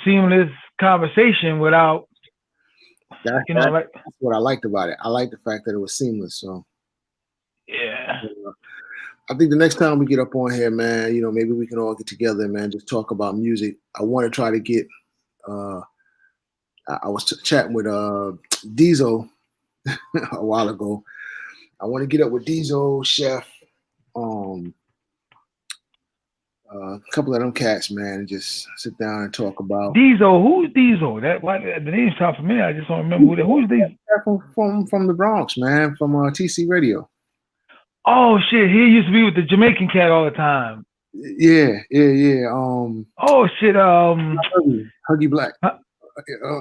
seamless conversation without. That's what I liked about it. I like the fact that it was seamless. So yeah. I think the next time we get up on here, man, you know, maybe we can all get together, man, just talk about music. I want to try to get. I was chatting with Diesel a while ago. I want to get up with Diesel, Chef, a couple of them cats, man, and just sit down and talk about Diesel. Who's Diesel? The name sounds familiar. I just don't remember who's Diesel. From the Bronx, man, from TC Radio. Oh shit, he used to be with the Jamaican cat all the time. Yeah. Oh shit, Huggy Black.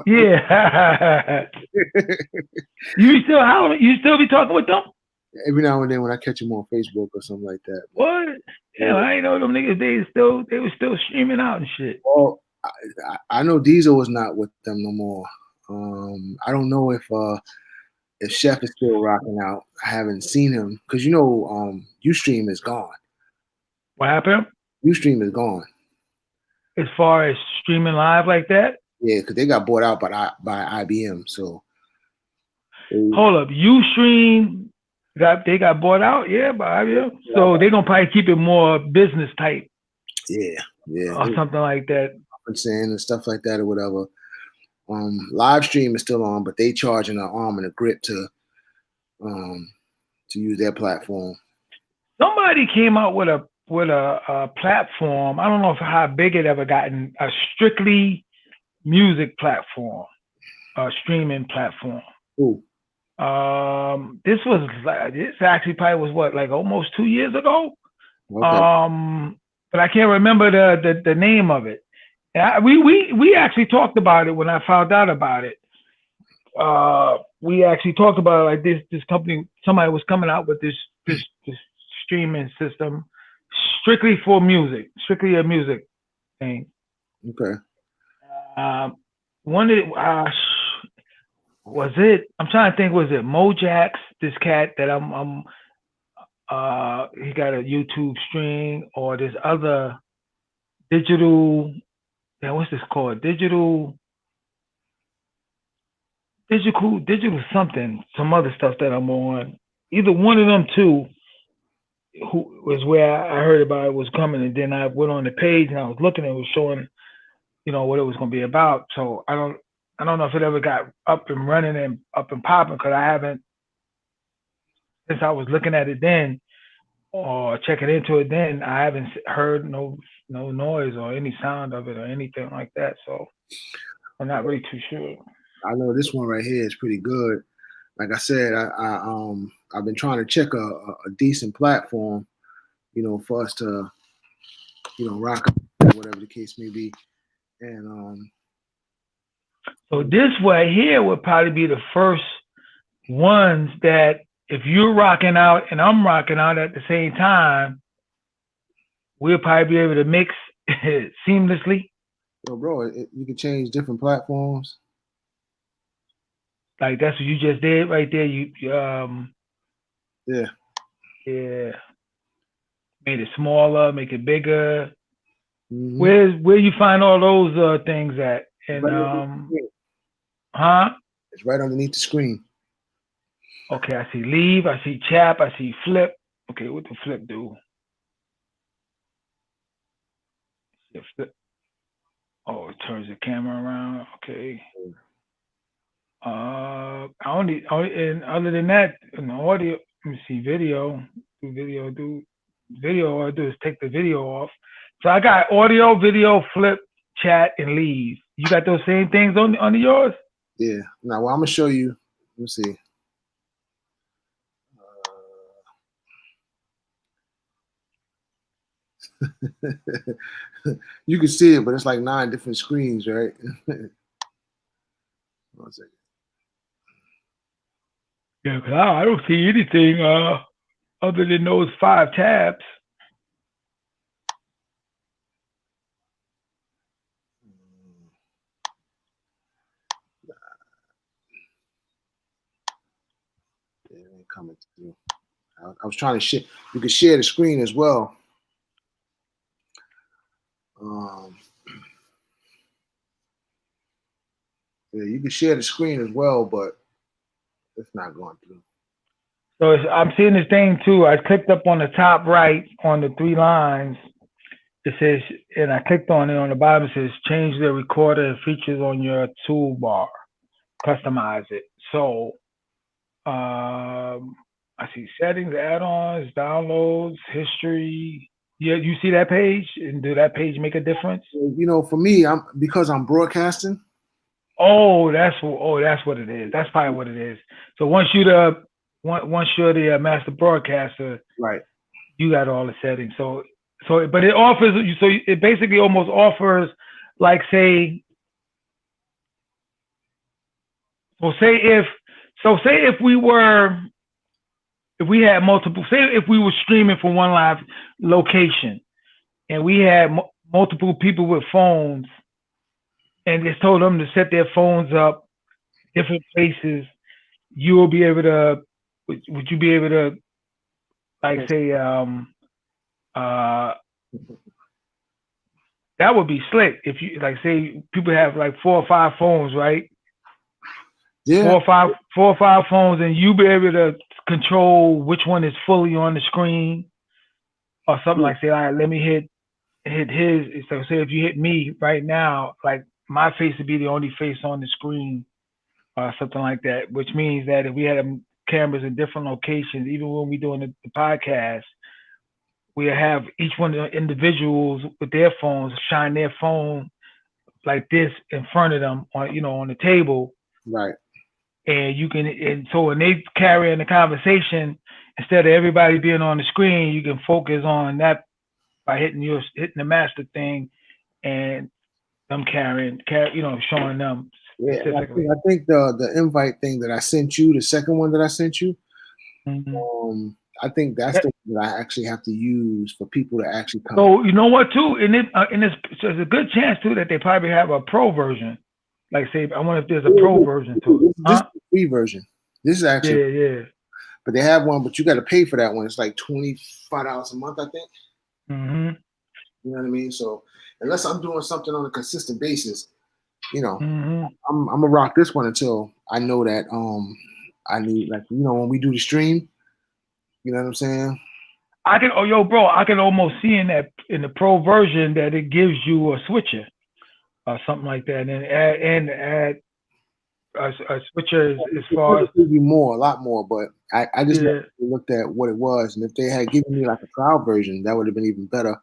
yeah. You still be talking with them? Every now and then when I catch him on Facebook or something like that. What? Yeah, I ain't know them niggas. They were still streaming out and shit. Well, I know Diesel was not with them no more. I don't know if Chef is still rocking out. I haven't seen him because Ustream is gone. What happened? Ustream is gone. As far as streaming live like that? Yeah, because they got bought out by IBM. So hold up, Ustream they got bought out, yeah, by IBM. So they're gonna probably keep it more business type. Yeah. Or something like that. And stuff like that or whatever. Live stream is still on, but they charging an arm and a grip to use their platform. Somebody came out with a platform. I don't know how big it ever gotten. A strictly music platform, a streaming platform. Ooh. This actually probably was what, like almost 2 years ago. Okay. But I can't remember the name of it. We actually talked about it when I found out about it. We actually talked about it, like this company, somebody was coming out with this streaming system strictly for music, strictly a music thing. Okay. One of the, was it? I'm trying to think. Was it Mojax? This cat that he got a YouTube stream, or this other digital. Yeah, what's this called? Digital something. Some other stuff that I'm on. Either one of them two. Who was where I heard about it was coming, and then I went on the page and I was looking and it was showing, what it was going to be about. So I don't know if it ever got up and running and up and popping, because I haven't, since I was looking at it then or checking into it then, I haven't heard no noise or any sound of it or anything like that. So I'm not really too sure. I know this one right here is pretty good. Like I said, I've been trying to check a decent platform, for us to, rock, whatever the case may be. And so this right here would probably be the first ones that, if you're rocking out and I'm rocking out at the same time, we'll probably be able to mix seamlessly. Yo, bro, you can change different platforms. Like that's what you just did right there. Yeah. Made it smaller, make it bigger. Mm-hmm. Where you find all those things at? And It's right underneath the screen. Okay, I see leave, I see chap, I see flip. Okay, what the flip do? Flip. Oh, it turns the camera around. Okay. And other than that, in the audio, let me see video. All I do is take the video off. So I got audio, video, flip, chat, and leave. You got those same things on yours? Yeah. Now, I'm gonna show you. Let me see. You can see it, but it's like 9 different screens, right? 1 second. Yeah, cause I don't see anything other than those 5 tabs. It ain't coming through. I was trying to share. You can share the screen as well. Yeah, you can share the screen as well, but it's not going through. So I'm seeing this thing too. I clicked up on the top right on the 3 lines. It says, and I clicked on it on the bottom. It says, change the recorder and features on your toolbar. Customize it. So I see settings, add-ons, downloads, history. Yeah, you see that page? And do that page make a difference? For me, because I'm broadcasting. Oh, that's what it is. That's probably what it is. So once you once you're the master broadcaster, Right. you got all the settings. So but it offers you. So it basically almost offers like say. So say if we had multiple, say if we were streaming from one live location and we had multiple people with phones and just told them to set their phones up different places, you will be able to, would you be able to like say, that would be slick if you like say people have like 4 or 5 phones, right? Yeah. 4 or 5 phones, and you be able to control which one is fully on the screen, or something like say, all right, let me hit his. So say if you hit me right now, like my face would be the only face on the screen, or something like that. Which means that if we had cameras in different locations, even when we're doing the podcast, we have each one of the individuals with their phones shine their phone like this in front of them on the table. Right. And you can, and so when they carry in the conversation, instead of everybody being on the screen, you can focus on that by hitting the master thing, and them showing them. Yeah. I think the invite thing that I sent you, the second one that I sent you, Mm-hmm. I think that's the one that I actually have to use for people to actually come. So you know what too, and there's a good chance too that they probably have a pro version. Like say, I wonder if there's a pro version to it. This is the free version. This is actually yeah. But they have one, but you got to pay for that one. It's like $25 a month, I think. Mm-hmm. You know what I mean? So unless I'm doing something on a consistent basis, Mm-hmm. I'm gonna rock this one until I know that I need, like, when we do the stream, you know what I'm saying? I can almost see in the pro version that it gives you a switcher or something like that, and add a switcher as far as a lot more, but I just looked at what it was, and if they had given me like a trial version, that would have been even better.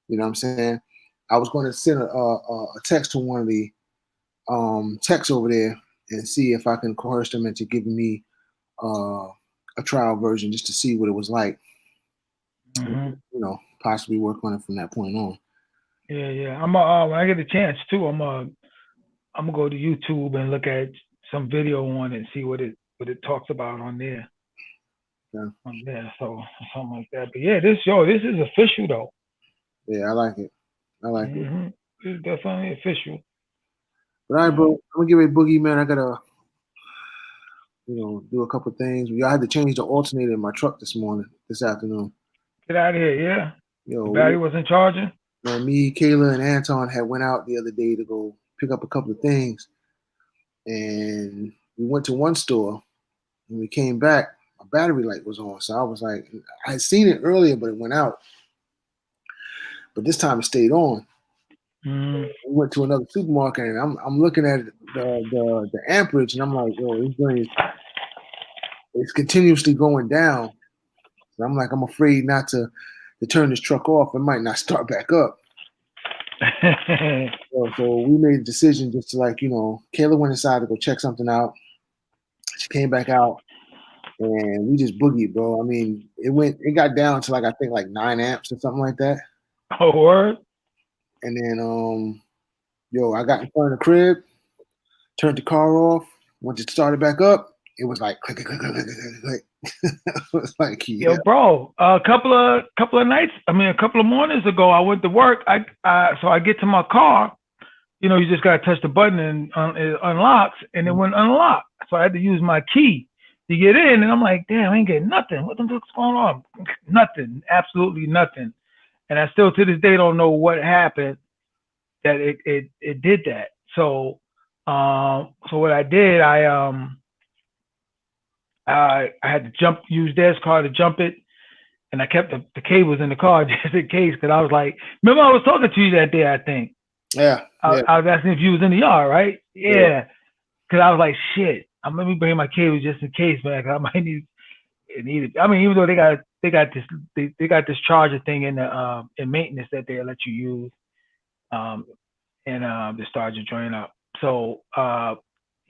You know what I'm saying? I was going to send a text to one of the techs over there and see if I can coerce them into giving me a trial version just to see what it was like. Mm-hmm. Possibly work on it from that point on. Yeah. I'm when I get a chance too, I'm gonna go to YouTube and look at some video on it and see what it talks about on there. Yeah. On there, so something like that. But yeah, this is official though. Yeah, I like it. It. It's definitely official. But all right, bro, I'm gonna give a boogie, man. I gotta, do a couple things. I had to change the alternator in my truck this afternoon. Get out of here, yeah. The battery wasn't charging. Man, me, Kayla, and Anton had went out the other day to go pick up a couple of things, and we went to one store. When we came back, my battery light was on. So I was like, I had seen it earlier, but it went out. But this time it stayed on. We went to another supermarket, and I'm looking at the amperage, and I'm like, it's continuously going down. So I'm like, I'm afraid not to turn this truck off. It might not start back up. So we made a decision just to, like, Kayla went inside to go check something out. She came back out, and we just boogied, bro. I mean, it got down to I think 9 amps or something like that. Oh, word. And then I got in front of the crib, turned the car off, went to start it back up. It was like click, click, click, click, click, click. It was like, yeah. Yo, bro, a couple of mornings ago, I went to work. So I get to my car, you just gotta touch the button and it unlocks, and it wouldn't unlock. So I had to use my key to get in, and I'm like, damn, I ain't getting nothing. What the fuck's going on? Nothing, absolutely nothing. And I still to this day don't know what happened that it did that. So what I did, I had to use Dad's car to jump it, and I kept the cables in the car just in case, because I was like, remember I was talking to you that day, I think. Yeah. I was asking if you was in the yard, right? Yeah. Because I was like, shit, let me bring my cables just in case, man, because I might need it. I mean, even though they got this charger thing in the in maintenance that they let you use, and the start your joint up. So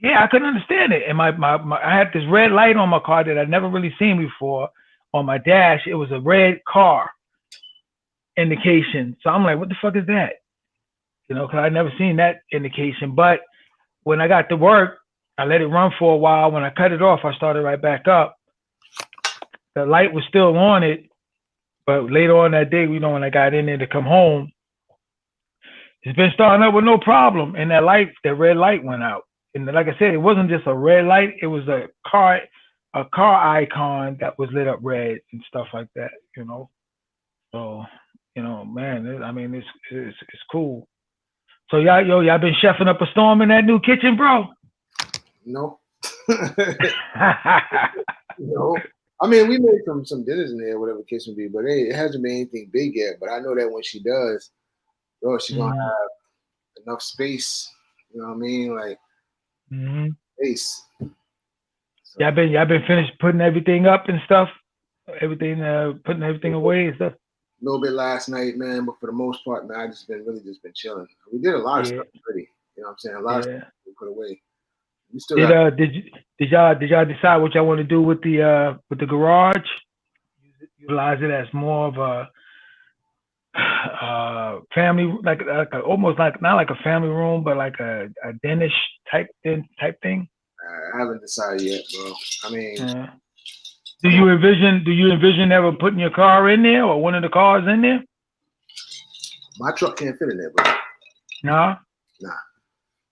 Yeah, I couldn't understand it. And my I had this red light on my car that I'd never really seen before. On my dash, it was a red car indication. So I'm like, what the fuck is that? You know, because I'd never seen that indication. But when I got to work, I let it run for a while. When I cut it off, I started right back up. The light was still on it, but later on that day, you know, when I got in there to come home, it's been starting up with no problem. And that red light went out. And like I said, it wasn't just a red light; it was a car icon that was lit up red and stuff like that. You know, so you know, man, I mean, it's cool. So y'all been chefing up a storm in that new kitchen, bro? No. No. I mean, we made some dinners in there, whatever the case may be, but it hasn't been anything big yet. But I know that when she does, bro, she's gonna have enough space. You know what I mean? Like space. So, y'all been finished putting everything up and stuff. Putting everything away and stuff. a little bit last night, man, but for the most part, man, I just been chilling. We did a lot of stuff already. You know what I'm saying? A lot of stuff we put away. We still did y'all decide what y'all want to do with the garage? Utilize it as more of a family, like almost like not like a family room, but like a dentish type thing. I haven't decided yet, bro. I mean, do you envision ever putting your car in there or one of the cars in there? My truck can't fit in there, bro. Nah.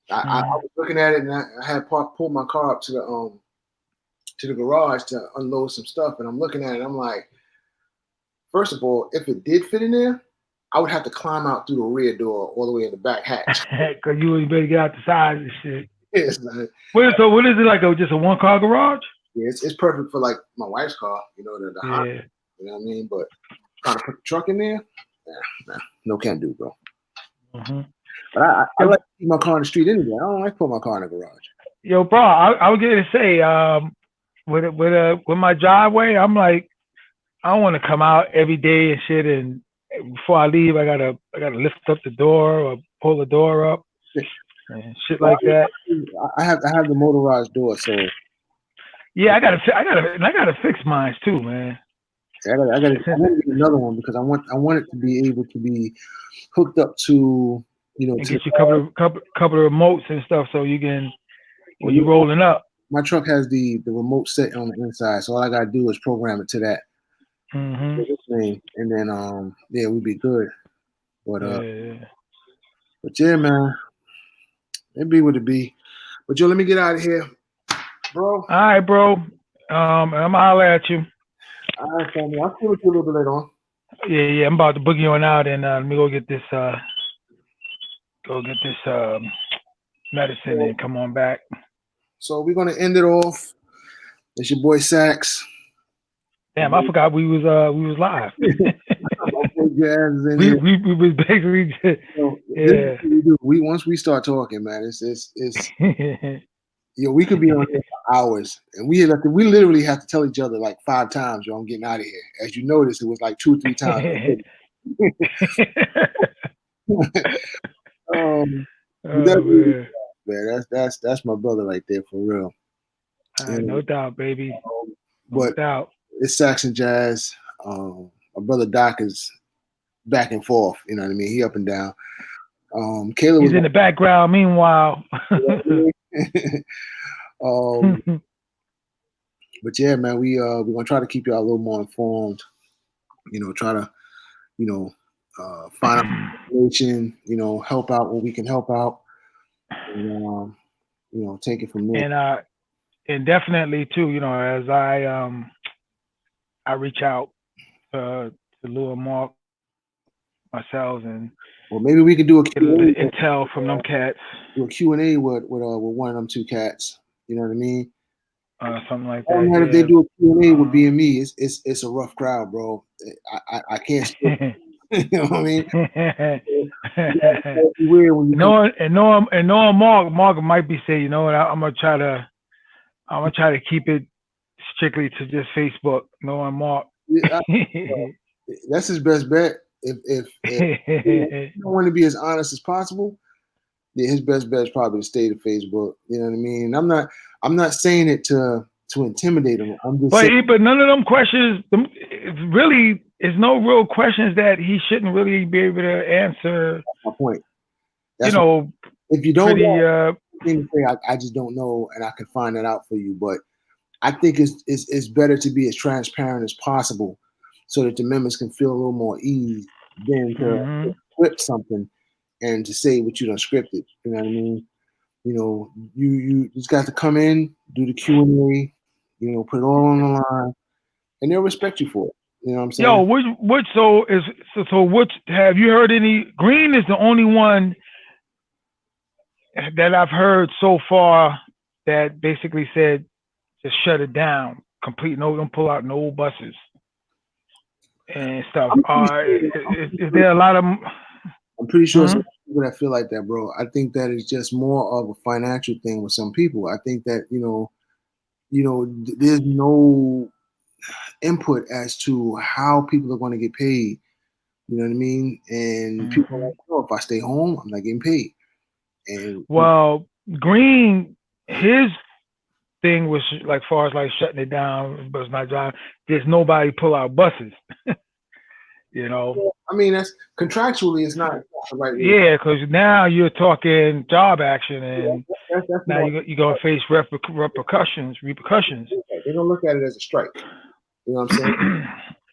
I was looking at it and I had pulled my car up to the garage to unload some stuff, and I'm looking at it. I'm like, first of all, if it did fit in there, I would have to climb out through the rear door all the way in the back hatch. Cause you would better get out the side and shit. Yes. So what is it like? Just a 1-car garage? Yeah, it's perfect for like my wife's car, you know, the hot, you know what I mean? But trying to put the truck in there, no can do, bro. But I like to keep my car in the street anyway. I don't like to put my car in the garage. Yo, bro, I was going to say, with my driveway, I'm like, I don't want to come out every day and shit, and before I leave, I gotta lift up the door or pull the door up and shit like that. I have the motorized door, so yeah, I gotta fix mine too, man. I gotta get another one because I want it to be able to be hooked up to, you know, and get you a couple of remotes and stuff so you can when you're rolling up. My truck has the remote set on the inside, so all I gotta do is program it to that. And then we'd be good. But but yeah, man, it be what it be. But yo, let me get out of here, bro. All right, bro. I'm gonna holler at you. All right, family. I'll see you a little bit later on. Yeah. I'm about to boogie on out, and let me go get this medicine and come on back. So we're gonna end it off. It's your boy Sax. Damn, I forgot we was live. we was basically We once we start talking, man, it's we could be on here for hours, and we literally have to tell each other like 5 times, yo, I'm getting out of here. As you noticed, it was like 2 or 3 times. Man, that's my brother right there for real. No doubt, baby. No doubt. It's Sax and Jazz. My brother Doc is back and forth. You know what I mean? He up and down. Kayla He's in the background. Meanwhile. But yeah, man, we're gonna try to keep y'all a little more informed. You know, try to, find out information. Help out when we can help out. And, take it from there. And definitely too, as I reach out to Lou and Mark myself, and maybe we could do a Q&A, intel from them cats. Do a Q&A with one of them 2 cats. You know what I mean? Something like that. If they do a Q&A with B and me, it's a rough crowd, bro. I can't. You know what I mean? Weird when you knowing Mark might be saying, you know what, I'm gonna try to keep it strictly to just Facebook. Knowing Mark, that's his best bet. If you don't want to be as honest as possible, Yeah, his best bet is probably to stay to Facebook. You know what I mean? I'm not saying it to intimidate him. I'm just saying. But none of them questions, really, is no real questions that he shouldn't really be able to answer. My point. That's if you don't pretty, know, I just don't know, and I can find that out for you. But I think it's better to be as transparent as possible, so that the members can feel a little more ease than to script something and to say what you done scripted. You know what I mean? You know, you just got to come in, do the Q&A, you know, put it all on the line, and they'll respect you for it. You know what I'm saying? Yo, what have you heard any? Green is the only one that I've heard so far that basically said just shut it down, complete. No, don't pull out no buses and stuff. Is there a lot of? I'm pretty sure some people that feel like that, bro. I think that is just more of a financial thing with some people. I think that you know, there's no input as to how people are going to get paid. You know what I mean? And people are like, oh, if I stay home, I'm not getting paid. And well, Green, his thing was like far as like shutting it down, but it's not driving. There's nobody pull out buses. You know, I mean, that's contractually, it's not the right way. Yeah, because now you're talking job action, and that's now you're going to face repercussions. They don't look at it as a strike. You know what I'm saying?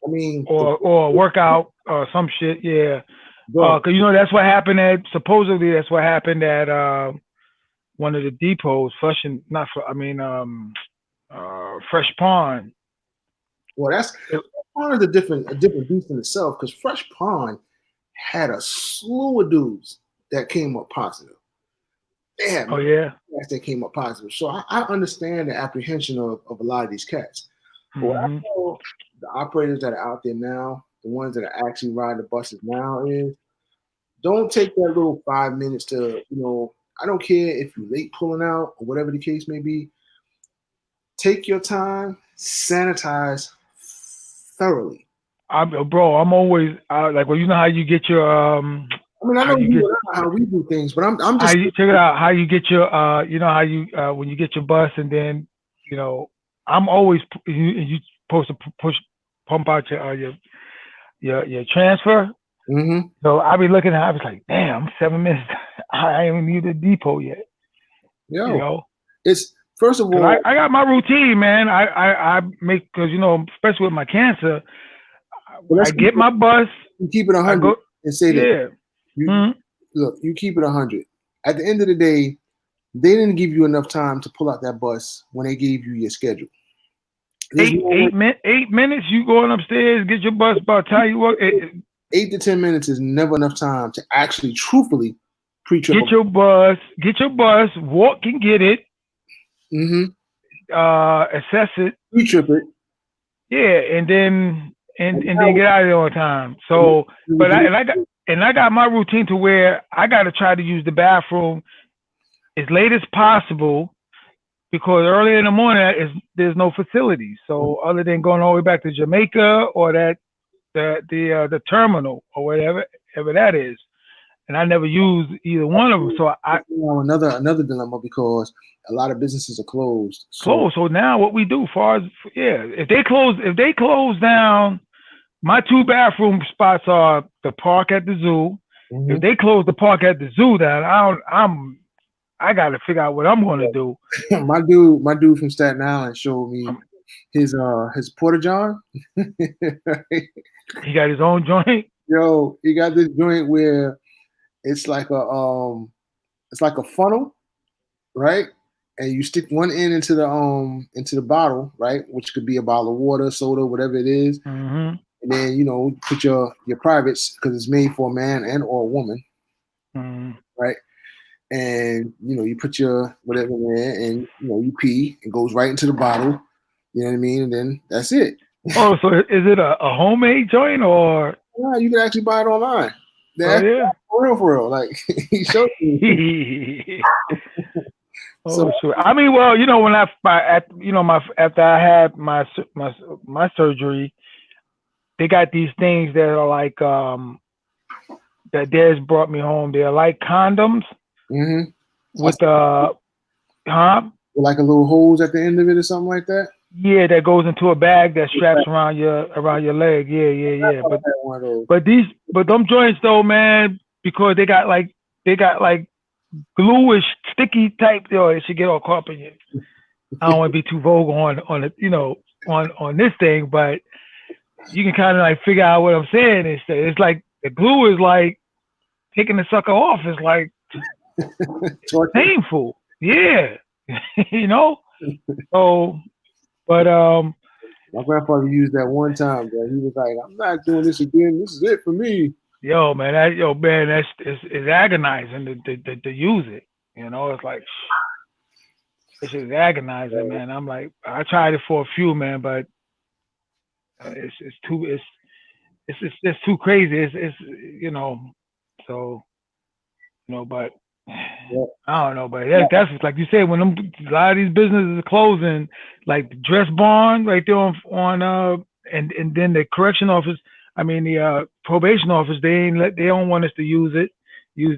I mean, or a workout or some shit. Yeah, because you know that's what happened at. Supposedly, that's what happened at one of the depots, Fresh Pond. Well, Fresh Pond is a different beast in itself, because Fresh Pond had a slew of dudes that came up positive. They had that came up positive. So I understand the apprehension of a lot of these cats. But what I know the operators that are out there now, the ones that are actually riding the buses now, is don't take that little 5 minutes to, you know, I don't care if you're late pulling out or whatever the case may be. Take your time, sanitize thoroughly. I'm always like, well, you know how you get your I mean, I know how we do things, but I'm just check it out. How you get your you know how you when you get your bus, and then you know I'm always you supposed to pump out your transfer. Mm-hmm. So I be looking at it, I was like, damn, I'm 7 minutes. I ain't even needed a depot yet. Yo, you know, it's first of all, I got my routine, man. I make, because you know, especially with my cancer, I get my bus. You keep it 100 and say that. Yeah. Look, you keep it 100. At the end of the day, they didn't give you enough time to pull out that bus when they gave you your schedule. 8 minutes, you going upstairs, get your bus, about time you walk. 8 to 10 minutes is never enough time to actually truthfully pre-trip. Get your bus, walk and get it. Mm-hmm. Assess it. Pre-trip it. Yeah, and then get out of there on time. So, but I got my routine to where I got to try to use the bathroom as late as possible, because early in the morning there's no facilities. So other than going all the way back to Jamaica or the terminal or whatever that is, and I never used either one of them. So another dilemma, because a lot of businesses are closed. So now what we do, if they close down, my 2 bathroom spots are the park at the zoo. Mm-hmm. If they close the park at the zoo down, I got to figure out what I'm going to do. my dude from Staten Island showed me his porta john. He got his own joint. Yo, he got this joint where it's like a funnel, right? And you stick one end into the bottle, right? Which could be a bottle of water, soda, whatever it is. Mm-hmm. And then, you know, put your privates, because it's made for a man and or a woman, right? And, you know, you put your whatever in there, and, you know, you pee, it goes right into the bottle. You know what I mean? And then that's it. Oh, so is it a homemade joint, or? Yeah, you can actually buy it online. For real. Like, he showed me. Sure. I mean, well, you know, when after I had my surgery, they got these things that are like that Des brought me home. They're like condoms, Mm-hmm. with huh? Like a little hose at the end of it or something like that. Yeah, that goes into a bag that straps around your leg. Yeah. But them joints though, man, because they got like gluish, sticky type. Yo, it should get all caught up in you. I don't want to be too vogue on it, on this thing, but you can kind of like figure out what I'm saying. It's like the glue is like taking the sucker off. It's like painful. Yeah, So, but my grandfather used that one time, but he was like, "I'm not doing this again. This is it for me." that's it's agonizing to use it. It's like it's just agonizing, man. I'm like, I tried it for a few, man, but it's too crazy. It's so but Yeah. I don't know, but that's like you said, when a lot of these businesses are closing, like the Dress Barn right there on and then the correction office, the probation office, they don't want us to use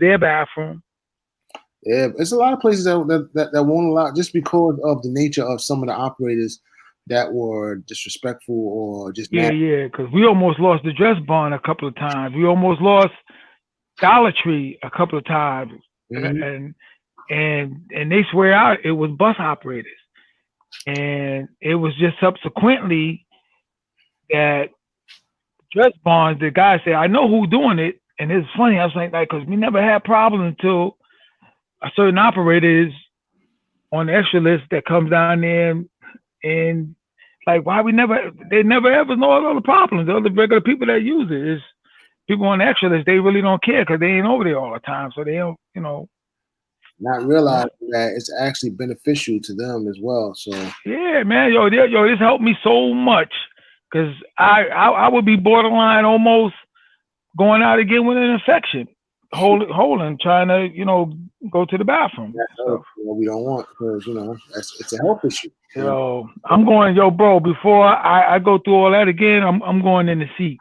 their bathroom. Yeah, it's a lot of places that won't allow, just because of the nature of some of the operators that were disrespectful or just because we almost lost the Dress Barn a couple of times. We almost lost Dollar Tree a couple of times. Mm-hmm. And they swear out it was bus operators, and it was just subsequently that Dress Barns, the guy said, "I know who's doing it," and it's funny. I was like, because we never had problems until a certain operator is on the extra list that comes down there, and like, why they never ever know all the problems. All the regular people that use it is people on the extra list. They really don't care because they ain't over there all the time, so they don't, not realizing that it's actually beneficial to them as well. So yeah, man, this helped me so much, because I would be borderline almost going out again with an infection, holding, trying to go to the bathroom. That's what we don't want, because it's a health issue. I'm going, bro. Before I go through all that again, I'm going in the seat.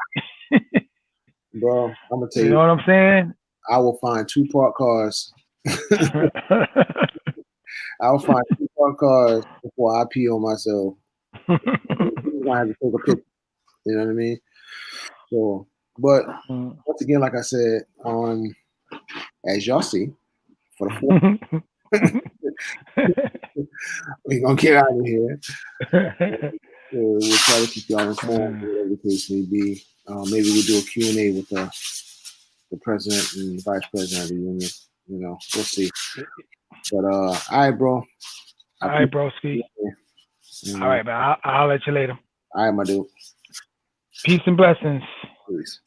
Bro, I'm gonna tell you. You know what I'm saying? I will find 2 parked cars. I'll find 2 parked cars before I pee on myself. I'm gonna have to take a picture. You know what I mean? So, but once again, like I said, as y'all see, for the 4th, we're gonna get out of here. We'll try to keep y'all informed, whatever the case may be. Maybe we'll do a Q&A with the president and vice president of the union. We'll see. But all right, bro. All right, broski. All right, man. I'll let you later. All right, my dude. Peace and blessings. Peace.